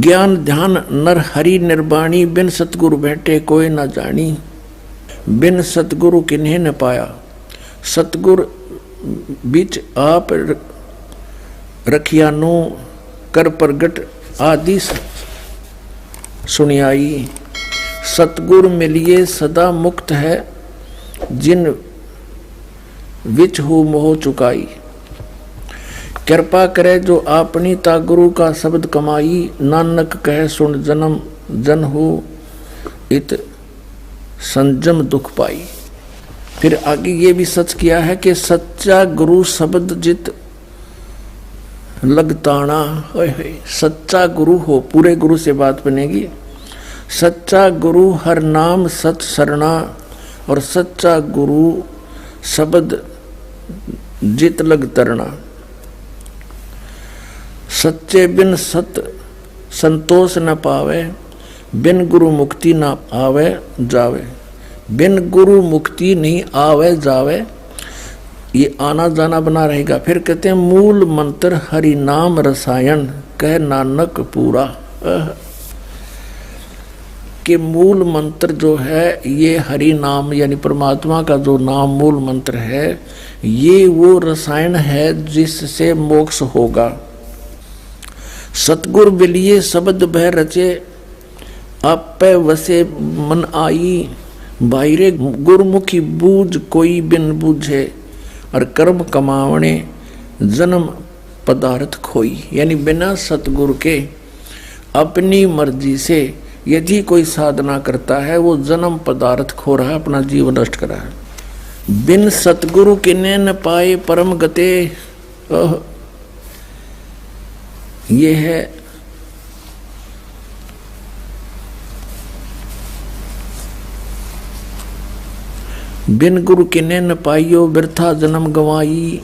ज्ञान ध्यान नर हरि निर्वाणी, बिन सतगुरु भेंटे कोई न जानी। बिन सतगुरु किन्हें न पाया, सतगुर बीच आप रखियानो, कर प्रगट आदि सुनियाई। सतगुर मिलिए सदा मुक्त है, जिन विच हो मोह चुकाई। कृपा करे जो आपनी ता गुरु का शब्द कमाई, नानक कहे सुन जन्म जन हो, इत संजम दुख पाई। फिर आगे ये भी सच किया है कि सच्चा गुरु शब्द जित लगताना। सच्चा गुरु हो, पूरे गुरु से बात बनेगी। सच्चा गुरु हर नाम सच सरना, और सच्चा गुरु शब्द जित लग तरना। सच्चे बिन सत संतोष न पावे, बिन गुरु मुक्ति न आवे जावे। बिन गुरु मुक्ति नहीं आवे जावे, ये आना जाना बना रहेगा। फिर कहते हैं मूल मंत्र हरि नाम रसायन, कह नानक पूरा। कि मूल मंत्र जो है ये हरि नाम यानी परमात्मा का जो नाम मूल मंत्र है, ये वो रसायन है जिससे मोक्ष होगा। सतगुर बिलिए शब्द बह रचे, आप पे वसे मन आई। बाहरे गुरमुखी बूझ कोई बिन बूझे, और कर्म कमावने जन्म पदार्थ खोई। यानी बिना सतगुरु के अपनी मर्जी से यदि कोई साधना करता है, वो जन्म पदार्थ खो रहा है, अपना जीवन नष्ट कर रहा है। बिन सतगुरु किन्ने न पाए परम गते। ये है बिन गुरु किन्ने न पाइयो, व्यर्था जन्म गवाई।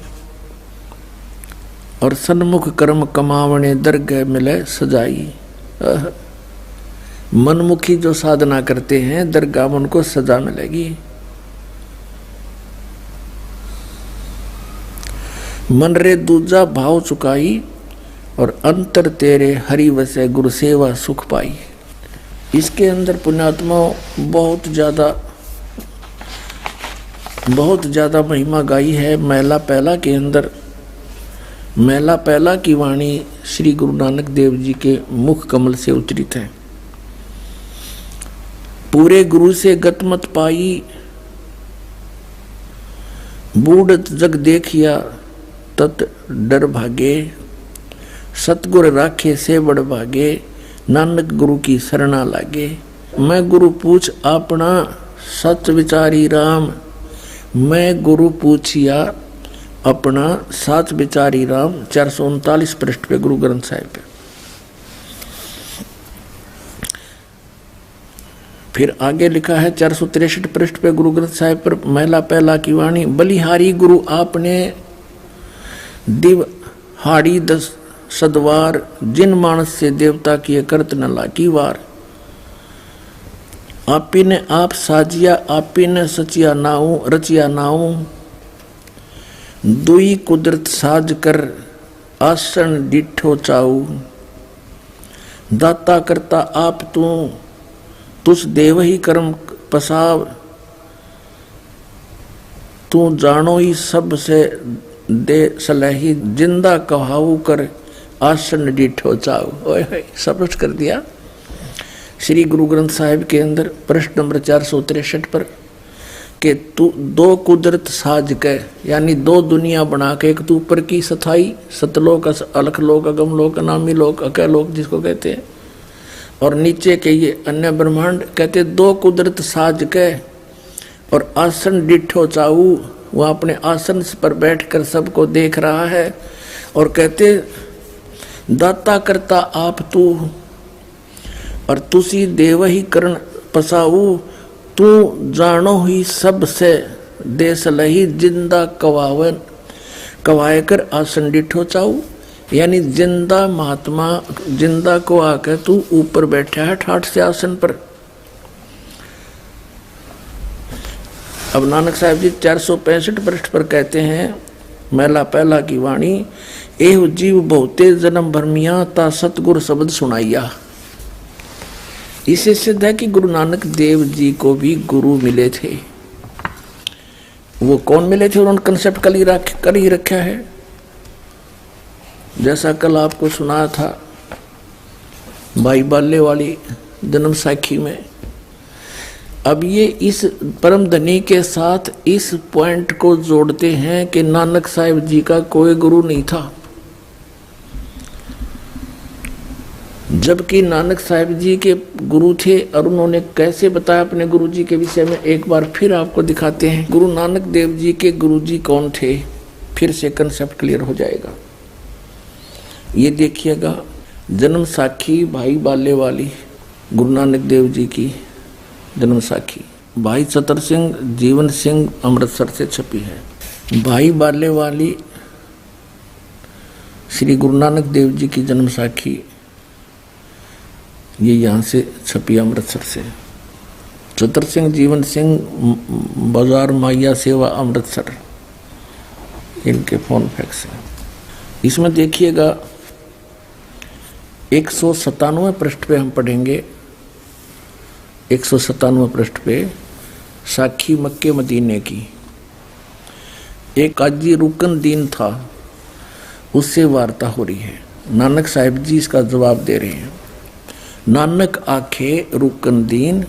और सन्मुख कर्म कमावने दरगह मिले सजाई। मनमुखी जो साधना करते हैं, दरगाह में उनको सजा मिलेगी। मन रे दूजा भाव चुकाई, और अंतर तेरे हरि वसे गुरु सेवा सुख पाई। इसके अंदर पुण्यात्मा बहुत ज्यादा महिमा गाई है। महला पहला के अंदर, महला पहला की वाणी श्री गुरु नानक देव जी के मुख कमल से उच्चरित है। पूरे गुरु से गत मत पाई, बूढ़त जग देखिया तत डर भागे। सतगुर राखे से बड़ भागे, नानक गुरु की शरणा लागे। मैं गुरु पूछ अपना सच विचारी राम, मैं गुरु पूछिया अपना साच विचारी राम। 439 पृष्ठ पे गुरु ग्रंथ साहिब पे। फिर आगे लिखा है 463 पृष्ठ पे गुरु ग्रंथ साहिब पर महला पहला की वाणी। बलिहारी गुरु आपने दिव हाड़ी 10 सदवार, जिन मानस से देवता की करत न लागी वार। आपी ने आप साजिया, आपी ने सचिया नाऊ रचिया नाऊ। दुई कुदरत साज कर आसन डिठो चाऊ। दाता करता आप तू, तुस देव ही कर्म पसाव। तू जानो ही सब से दे सलही, जिंदा कहाऊ कर आसन डिठो चाऊ। ओए सब कर दिया श्री गुरु ग्रंथ साहिब के अंदर प्रश्न नंबर 463 पर कि तू दो कुदरत साज के, यानी दो दुनिया बना के, एक तू ऊपर की सथाई सतलोक अलखलोक अगमलोक अनामी लोक अकलोक जिसको कहते हैं, और नीचे के ये अन्य ब्रह्मांड कहते। दो कुदरत साज के और आसन डिठो चाऊ, वह अपने आसन पर बैठकर सबको देख रहा है। और कहते दाता करता आप तू, और तुसी देव ही करण पसाऊ। तू जानो ही सब से देश लही, जिंदा कवावन कवाए कर आसन डिठो चाऊ। यानी जिंदा महात्मा जिंदा को आकर तू ऊपर बैठा है ठाठ से आसन पर। अब नानक साहब जी 465 पृष्ठ पर कहते हैं महला पहला की वाणी। एह जीव बहुते जन्म भरमिया, ता सतगुर शब्द सुनाइया। इससे सिद्ध है कि गुरु नानक देव जी को भी गुरु मिले थे। वो कौन मिले थे उन्होंने कंसेप्ट कर ही रखा है, जैसा कल आपको सुनाया था भाई बाले वाली जन्म साखी में। अब ये इस परम धनी के साथ इस पॉइंट को जोड़ते हैं कि नानक साहिब जी का कोई गुरु नहीं था, जबकि नानक साहिब जी के गुरु थे। और उन्होंने कैसे बताया अपने गुरु जी के विषय में, एक बार फिर आपको दिखाते हैं। गुरु नानक देव जी के गुरु जी कौन थे, फिर से कंसेप्ट क्लियर हो जाएगा। ये देखिएगा, जन्म साखी भाई बाले वाली गुरु नानक देव जी की जन्म साखी भाई चतर सिंह जीवन सिंह अमृतसर से छपी है। भाई बाले वाली श्री गुरु नानक देव जी की जन्म साखी ये यहाँ से छपी अमृतसर से। चतर सिंह जीवन सिंह बाजार माइया सेवा अमृतसर, इनके फोन फैक्स है। इसमें देखिएगा 197 पृष्ठ पे हम पढ़ेंगे। 197 पृष्ठ पे साखी मक्के मदीने की। एक काजी रुकन दीन था, उससे वार्ता हो रही है। नानक साहिब जी इसका जवाब दे रहे हैं। नानक आखे रुकन दीन,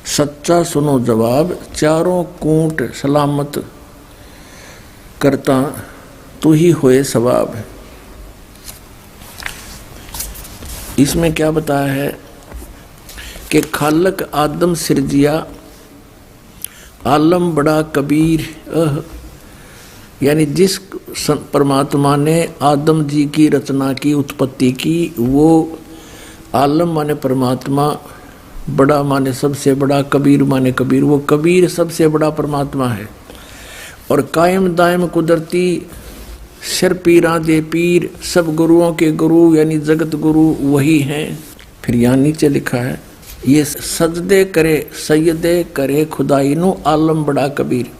सच्चा सुनो जवाब, चारों कूट सलामत करता तू ही होए सवाब। इसमें क्या बताया है कि खालक आदम सिरजिया, आलम बड़ा कबीर, यानी जिस परमात्मा ने आदम जी की रचना की, उत्पत्ति की, वो आलम माने परमात्मा, बड़ा माने सबसे बड़ा, कबीर माने कबीर, वो कबीर सबसे बड़ा परमात्मा है। और कायम दायम कुदरती सिर पीरा दे पीर, सब गुरुओं के गुरु यानी जगत गुरु वही हैं। फिर यहाँ नीचे लिखा है, ये सजदे करे सैयदे करे खुदाई नु आलम बड़ा कबीर।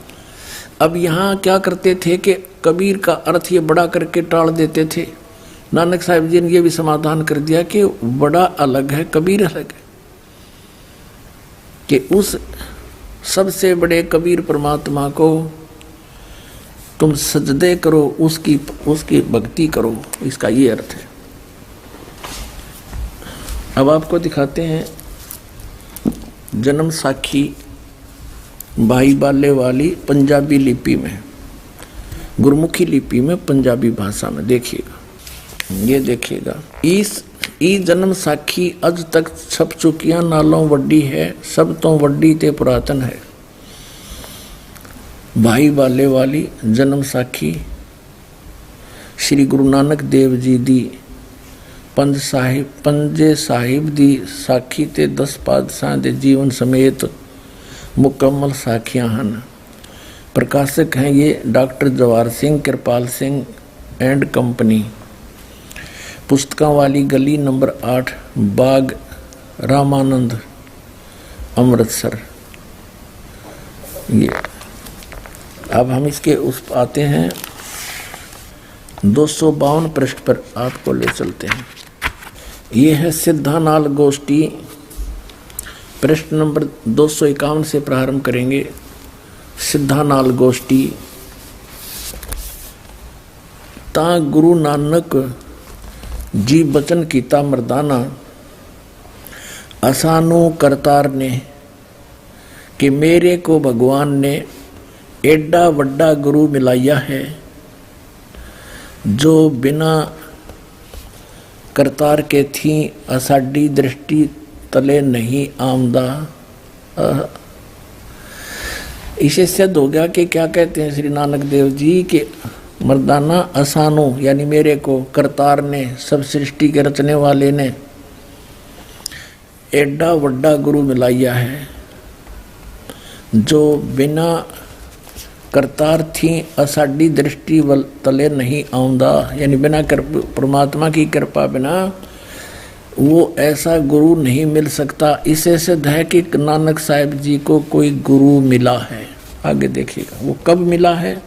अब यहाँ क्या करते थे कि कबीर का अर्थ ये बड़ा करके टाल देते थे। नानक साहिब जी ने ये भी समाधान कर दिया कि बड़ा अलग है, कबीर अलग है, कि उस सबसे बड़े कबीर परमात्मा को तुम सजदे करो, उसकी भक्ति करो, इसका ये अर्थ है। अब आपको दिखाते हैं जन्म साखी भाई बाले वाली पंजाबी लिपि में, गुरमुखी लिपि में, पंजाबी भाषा में। देखिएगा, ये देखिएगा, इस जन्म साखी अज तक छप चुकियां नालों वड्डी है, सब तो वड्डी ते पुरातन है। भाई बाले वाली जन्म साखी श्री गुरु नानक देव जी दी पंजे साहिब दी साखी ते 10 पातशाह दे जीवन समेत मुकम्मल साखियां हन। प्रकाशक हैं ये doctor Jawahar Singh Kripal Singh and company, पुस्तकों वाली गली नंबर 8 बाग रामानंद अमृतसर। ये अब हम इसके उस आते हैं 252 पृष्ठ पर आपको ले चलते हैं। ये है सिद्धानाल गोष्ठी, पृष्ठ नंबर 251 से प्रारंभ करेंगे। सिद्धानाल गोष्ठी। ता गुरु नानक जी बचन कीता मर्दाना, असानू करतार ने कि मेरे को भगवान ने एडा वड्डा गुरु मिलाया है, जो बिना करतार के थी असाडी दृष्टि तले नहीं आमदा। इसे सिद्ध हो गया कि क्या कहते हैं श्री नानक देव जी के मर्दाना असानो यानी मेरे को करतार ने, सब सृष्टि के रचने वाले ने एडा वड्डा गुरु मिलाया है, जो बिना करतार थी असाडी दृष्टि तले नहीं आउंदा, यानी बिना परमात्मा की कृपा बिना वो ऐसा गुरु नहीं मिल सकता। इसे सिद्ध है कि नानक साहिब जी को कोई गुरु मिला है। आगे देखिएगा वो कब मिला है,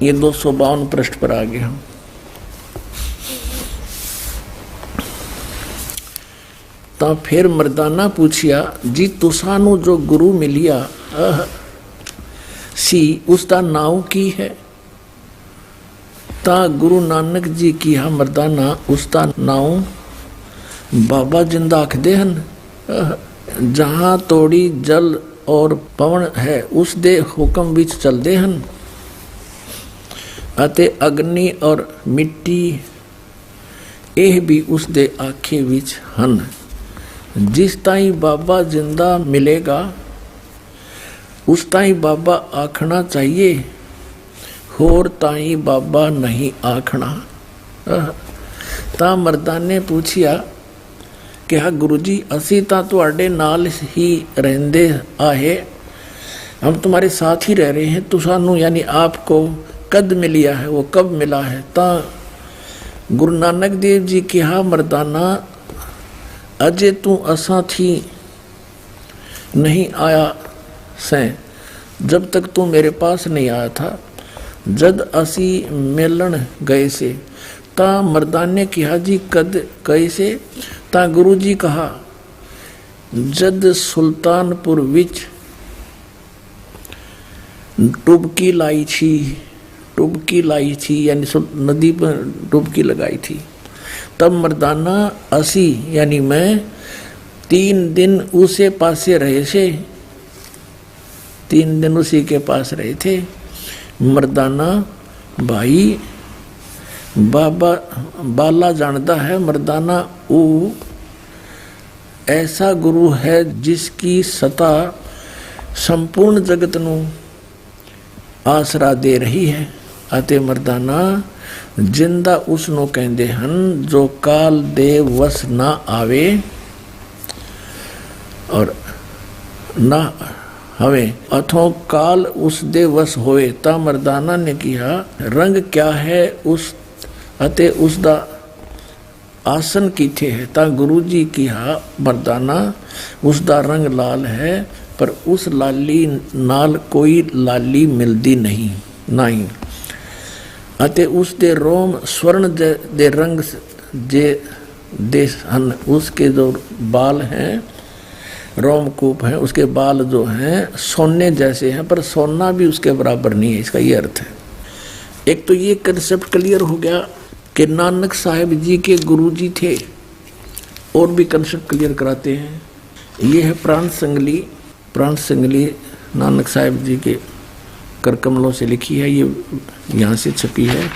ये 252 पृष्ठ पर आ गए हम। ਤਾਂ फिर मर्दाना पूछिया जी तुसानू जो गुरु मिलिया सी उसका नाम की है। ता गुरु नानक जी की हा मर्दाना उसका नाम बाबा जिंदा आखदे हन। जहाँ तोड़ी जल और पवन है उस दे हुक्म विच चलदे हन अते अग्नि और मिट्टी यह भी उस दे आखे विच हन। जिस ताई बाबा जिंदा मिलेगा उस ताई बाबा आखना चाहिए, होर ताई बाबा नहीं आखना। ता मर्दाने ने पूछिया कि हाँ गुरु जी असी ता तुहाडे नाल ही रहंदे आहे, हम तुम्हारे साथ ही रह रहे हैं, तो सानू यानी आपको कद मिलिया है, वो कब मिला है। ता गुरु नानक देव जी कहा मर्दाना अजे तू असा थी नहीं आया से, जब तक तू मेरे पास नहीं आया था, जद असी मिलन गए से। ता मर्दान ने कहा जी कद गए से। ता गुरु जी कहा जद सुल्तानपुर विच डुबकी लाई थी यानी नदी पर डुबकी लगाई थी। तब मर्दाना असी यानी मैं 3 दिन उसे पासे रहे से, 3 दिन उसी के पास रहे थे। मर्दाना भाई बाबा बाला जानता है मर्दाना वो ऐसा गुरु है जिसकी सता संपूर्ण जगत नू आसरा दे रही है। अते मर्दाना जिंदा उसनों कहते हन जो काल दे वस ना आवे और ना हवे अथो काल उस दे वस होए। ता मर्दाना ने कहा रंग क्या है उस अते उसदा आसन किथे है। ता गुरु जी कहा मर्दाना उसदा रंग लाल है, पर उस लाली नाल कोई लाली मिलती नहीं अते उस दे रोम स्वर्ण दे रंग जे दे हन। उसके जो बाल हैं रोमकूप हैं, उसके बाल जो हैं सोने जैसे हैं, पर सोना भी उसके बराबर नहीं है। इसका ये अर्थ है। एक तो ये कंसेप्ट क्लियर हो गया कि नानक साहिब जी के गुरु जी थे, और भी कंसेप्ट क्लियर कराते हैं। ये है प्राण संगली नानक साहिब जी के कर कमलों से लिखी है, ये यहाँ से छपी है,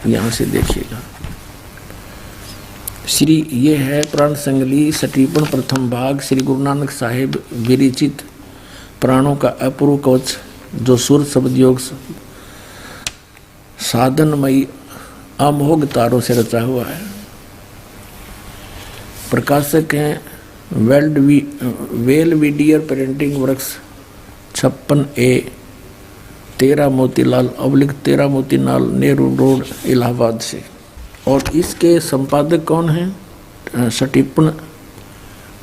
यहाँ से देखिएगा। श्री ये है प्राण संगली सटीपन प्रथम भाग, श्री गुरु नानक साहिब विरचित प्राणों का अपूर्व कवच, जो सुर शब्द योग साधनमयी अमोघ तारों से रचा हुआ है। प्रकाशक हैं Belvedere printing works 56A 13 Motilal अब्लिक 13 मोतीलाल नेहरू रोड इलाहाबाद से। और इसके संपादक कौन हैं? सटीपन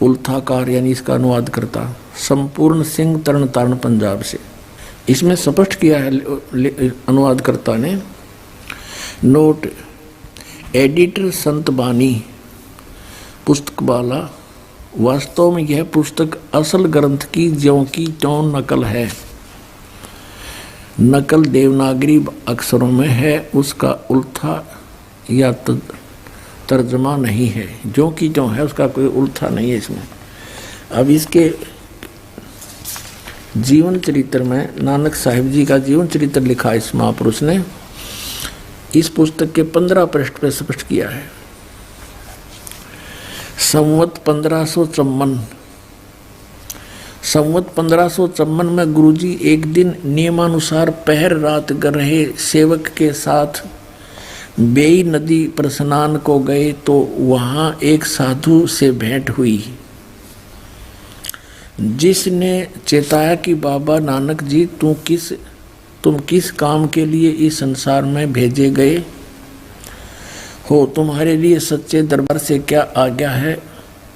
उल्थाकार यानी इसका अनुवाद करता संपूर्ण सिंह तरण तारण पंजाब से। इसमें स्पष्ट किया है अनुवादकर्ता ने। नोट एडिटर संत बानी पुस्तक वाला, वास्तव में यह पुस्तक असल ग्रंथ की ज्यों की त्यों नकल है। नकल देवनागरी अक्षरों में है, उसका उल्था या तर्जमा नहीं है। जो की त्यों है, उसका कोई उल्था नहीं है इसमें। अब इसके जीवन चरित्र में नानक साहिब जी का जीवन चरित्र लिखा इस महापुरुष ने। इस पुस्तक के 15 पृष्ठ पर स्पष्ट किया है। संवत 1554 में गुरुजी एक दिन नियमानुसार पहर रात कर रहे सेवक के साथ बेई नदी पर स्नान को गए, तो वहाँ एक साधु से भेंट हुई, जिसने चेताया कि बाबा नानक जी तुम किस काम के लिए इस संसार में भेजे गए हो, तुम्हारे लिए सच्चे दरबार से क्या आज्ञा है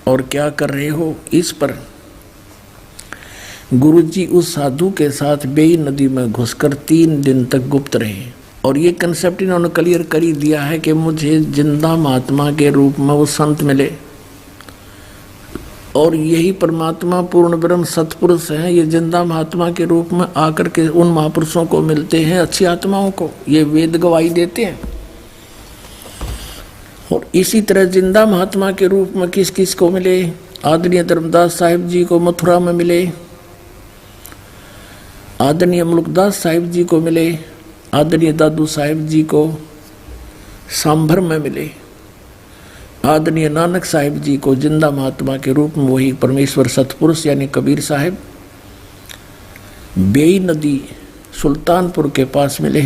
और क्या कर रहे हो। इस पर गुरुजी उस साधु के साथ बेई नदी में घुसकर 3 दिन तक गुप्त रहे। और ये कंसेप्ट इन्होंने क्लियर कर ही दिया है कि मुझे जिंदा महात्मा के रूप में वो संत मिले और यही परमात्मा पूर्ण ब्रह्म सतपुरुष है। ये जिंदा महात्मा के रूप में आकर के उन महापुरुषों को मिलते हैं, अच्छी आत्माओं को, ये वेद गवाही देते हैं। और इसी तरह जिंदा महात्मा के रूप में किस किस को मिले? आदरणीय धर्मदास साहिब जी को मथुरा में मिले, आदरणीय मुल्कदास साहिब जी को मिले, आदरणीय दादू साहिब जी को सांभर में मिले, आदरणीय नानक साहिब जी को जिंदा महात्मा के रूप में वही परमेश्वर सतपुरुष यानी कबीर साहिब बेई नदी सुल्तानपुर के पास मिले।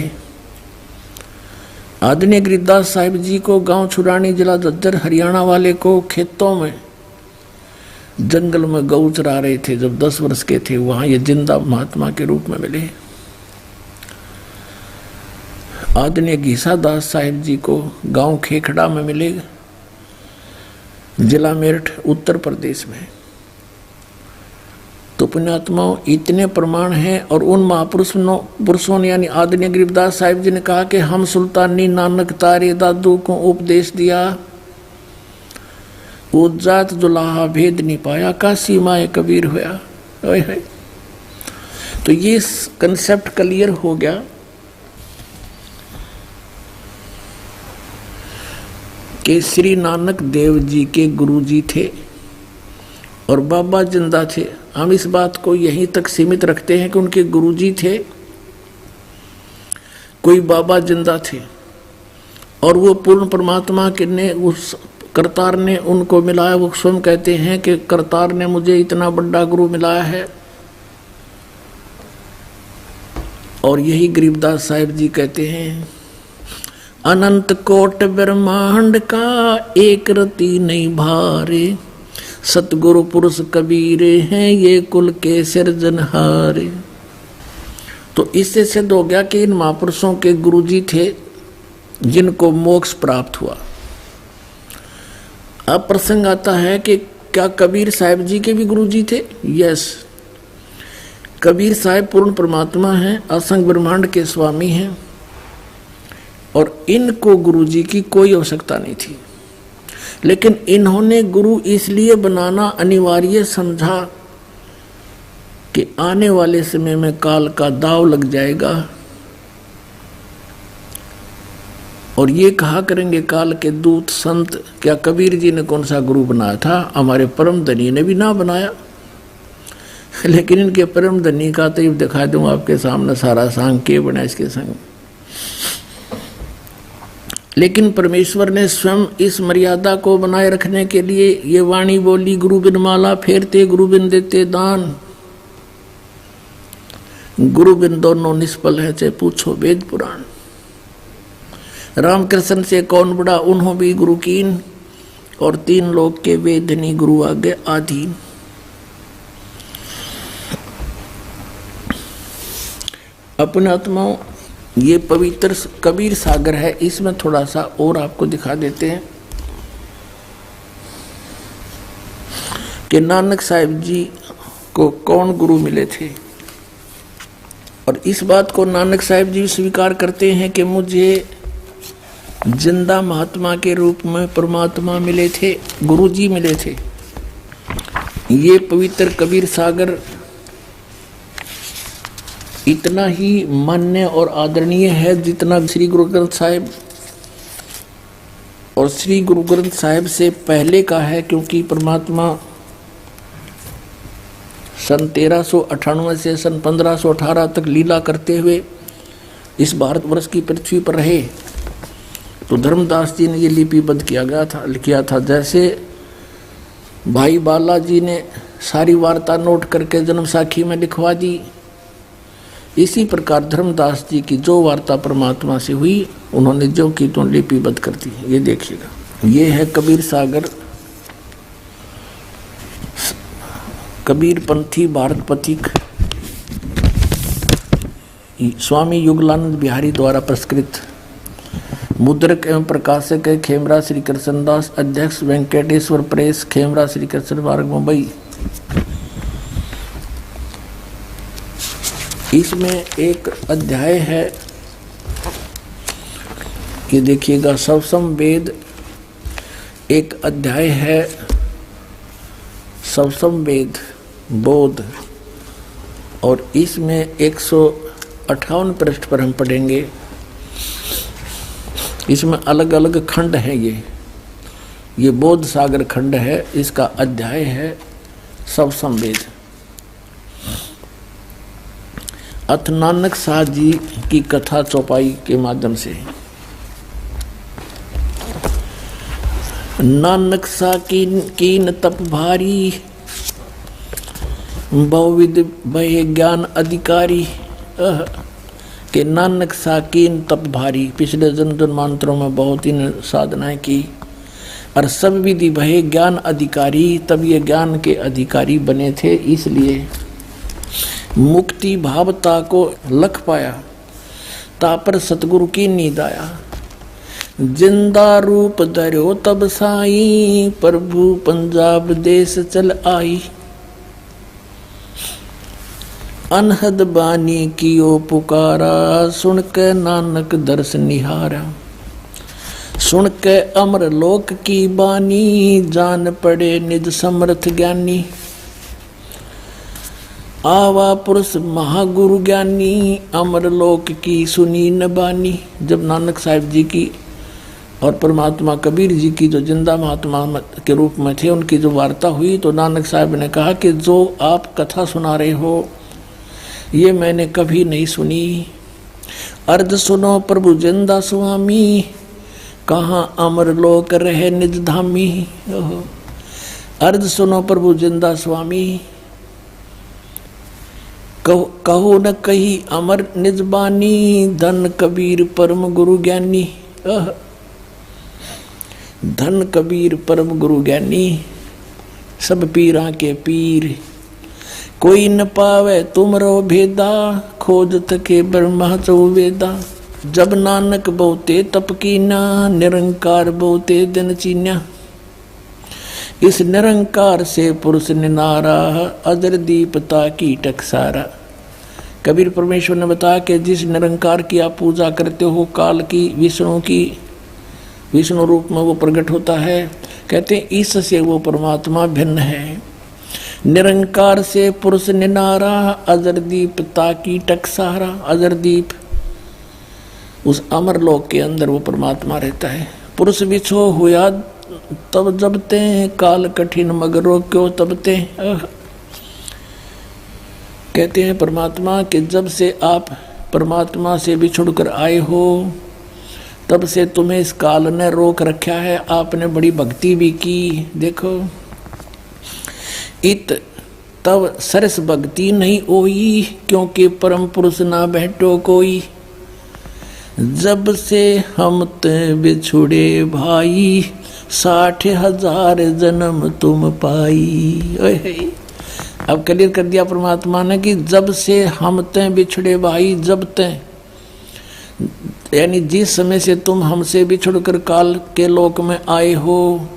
आदरणीय गिरिदास साहिब जी को गांव छुरानी जिला झज्जर हरियाणा वाले को खेतों में जंगल में गऊ चरा रहे थे जब 10 वर्ष के थे, वहां ये जिंदा महात्मा के रूप में मिले। आदरणीय घीसा दास साहिब जी को गांव खेखड़ा में मिले, जिला मेरठ उत्तर प्रदेश में। तो पुण्यात्माओं इतने प्रमाण हैं। और उन महापुरुषों ने यानी आदरणीय गरीबदास साहिब जी ने कहा कि हम सुल्तानी नानक तारे दादू को उपदेश दिया, वो जात जुलाहा भेद नहीं पाया, काशी माए कबीर होया। तो ये कंसेप्ट क्लियर हो गया कि श्री नानक देव जी के गुरु जी थे और बाबा जिंदा थे। हम इस बात को यहीं तक सीमित रखते हैं कि उनके गुरु जी थे, कोई बाबा जिंदा थे और वो पूर्ण परमात्मा के ने उस करतार ने उनको मिलाया। वो स्वयं कहते हैं कि करतार ने मुझे इतना बड़ा गुरु मिलाया है। और यही गरीबदास साहिब जी कहते हैं, अनंत कोट ब्रह्मांड का एक रति नहीं भारे, सतगुरु पुरुष कबीरे हैं ये कुल के सिरजनहारे। तो इससे सिद्ध हो गया कि इन महापुरुषों के गुरुजी थे जिनको मोक्ष प्राप्त हुआ। अब प्रसंग आता है कि क्या कबीर साहिब जी के भी गुरुजी थे? यस, कबीर साहिब पूर्ण परमात्मा हैं, असंग ब्रह्मांड के स्वामी हैं और इनको गुरुजी की कोई आवश्यकता नहीं थी। लेकिन इन्होंने गुरु इसलिए बनाना अनिवार्य समझा कि आने वाले समय में काल का दाव लग जाएगा और ये कहा करेंगे काल के दूत संत, क्या कबीर जी ने कौन सा गुरु बनाया था? हमारे परम धनी ने भी ना बनाया। लेकिन इनके परम धनी का तो दिखा दूं आपके सामने सारा सांग के बना इसके संग। लेकिन परमेश्वर ने स्वयं इस मर्यादा को बनाए रखने के लिए ये वाणी बोली, गुरु बिन माला फेरते गुरु बिन देते दान, गुरु बिन दोनों निष्फल है चाहे पूछो वेद पुराण। रामकृष्ण से कौन बड़ा उन्हों भी गुरु कीन, और 3 लोग के वेदनी गुरु आगे आधीन। अपने आत्माओं ये पवित्र कबीर सागर है, इसमें थोड़ा सा और आपको दिखा देते हैं कि नानक साहिब जी को कौन गुरु मिले थे। और इस बात को नानक साहिब जी स्वीकार करते हैं कि मुझे जिंदा महात्मा के रूप में परमात्मा मिले थे, गुरु जी मिले थे। ये पवित्र कबीर सागर इतना ही मान्य और आदरणीय है जितना श्री गुरु ग्रंथ साहिब और श्री गुरु ग्रंथ साहिब से पहले का है, क्योंकि परमात्मा सन 1398 से सन 1518 तक लीला करते हुए इस भारतवर्ष की पृथ्वी पर रहे। तो धर्मदास जी ने ये लिपिबद्ध किया था। जैसे भाई बालाजी ने सारी वार्ता नोट करके जन्म साखी में लिखवा दी, इसी प्रकार धर्मदास जी की जो वार्ता परमात्मा से हुई उन्होंने जो की तो लिपिबद्ध कर दी। ये देखिएगा, ये है कबीर सागर, कबीर पंथी भारत पथिक, स्वामी युगलानंद बिहारी द्वारा पुरस्कृत, मुद्रक एवं प्रकाशक है खेमरा श्री कृष्णदास, अध्यक्ष वेंकटेश्वर प्रेस, खेमरा श्री कृष्ण मार्ग, मुंबई। इसमें एक अध्याय है, ये देखिएगा, सवसम वेद। एक अध्याय है सब संवेद बोध, और इसमें 158 पृष्ठ पर हम पढ़ेंगे। इसमें अलग अलग खंड हैं। ये बोध सागर खंड है, इसका अध्याय है सब संवेद। अथ नानक साह जी की कथा चौपाई के माध्यम से। नानक सा कीन तप भारी, बहुविध भय ज्ञान अधिकारी। के नानक सा कीन तप भारी, पिछले जन्म जन्मांतरों में बहुत ही साधनाएं की और सब विधि भय ज्ञान अधिकारी, तब ये ज्ञान के अधिकारी बने थे। इसलिए मुक्ति भावता को लख पाया, तापर सतगुरु की नींद आया। जिंदा रूप धर्यो तब साई, प्रभु पंजाब देश चल आई। अनहद बानी कियो पुकारा, सुन के नानक दर्श निहारा। सुन के अमर लोक की बानी, जान पड़े निज समर्थ ज्ञानी। आवा पुरुष महागुरु ज्ञानी, अमर लोक की सुनी न बानी। जब नानक साहिब जी की और परमात्मा कबीर जी की जो जिंदा महात्मा के रूप में थे, उनकी जो वार्ता हुई, तो नानक साहिब ने कहा कि जो आप कथा सुना रहे हो ये मैंने कभी नहीं सुनी। अर्ज सुनो प्रभु जिंदा स्वामी, कहाँ अमर लोक रहे निज धामी। अर्ज सुनो प्रभु जिंदा स्वामी, कहो न कही अमर निज बानी। धन कबीर परम गुरु ज्ञानी, धन कबीर परम गुरु ज्ञानी। सब पीरा के पीर, कोई न पावे तुमरो भेदा। खोज थके ब्रह्मा चौवेदा। जब नानक बहुते तप कीना, निरंकार बहुते दिन चीन्या। इस निरंकार से पुरुष निनारा, अजर दीपता की टकसारा। कबीर परमेश्वर ने बताया कि जिस निरंकार की आप पूजा करते हो, काल की विष्णु रूप में वो प्रकट होता है। कहते हैं इससे वो परमात्मा भिन्न है। निरंकार से पुरुष निनारा, अजर दीप ताकी टकसारा। अजर दीप उस अमर लोक के अंदर वो परमात्मा रहता है। पुरुष बिछो हुआ तब जबते, काल कठिन मगरो क्यों तबते। कहते हैं परमात्मा कि जब से आप परमात्मा से बिछुड़कर आए हो, तब से तुम्हें इस काल ने रोक रखा है। आपने बड़ी भक्ति भी की। देखो, इत तब सरस भक्ति नहीं होई, क्योंकि परम पुरुष ना बैठो कोई। जब से हम ते बिछुड़े भाई, 60,000 जन्म तुम पाई। ओए, अब क्लियर कर दिया परमात्मा ने कि जब से हम ते बिछुड़े भाई, जब ते यानी जिस समय से तुम हमसे बिछुड़कर काल के लोक में आए हो,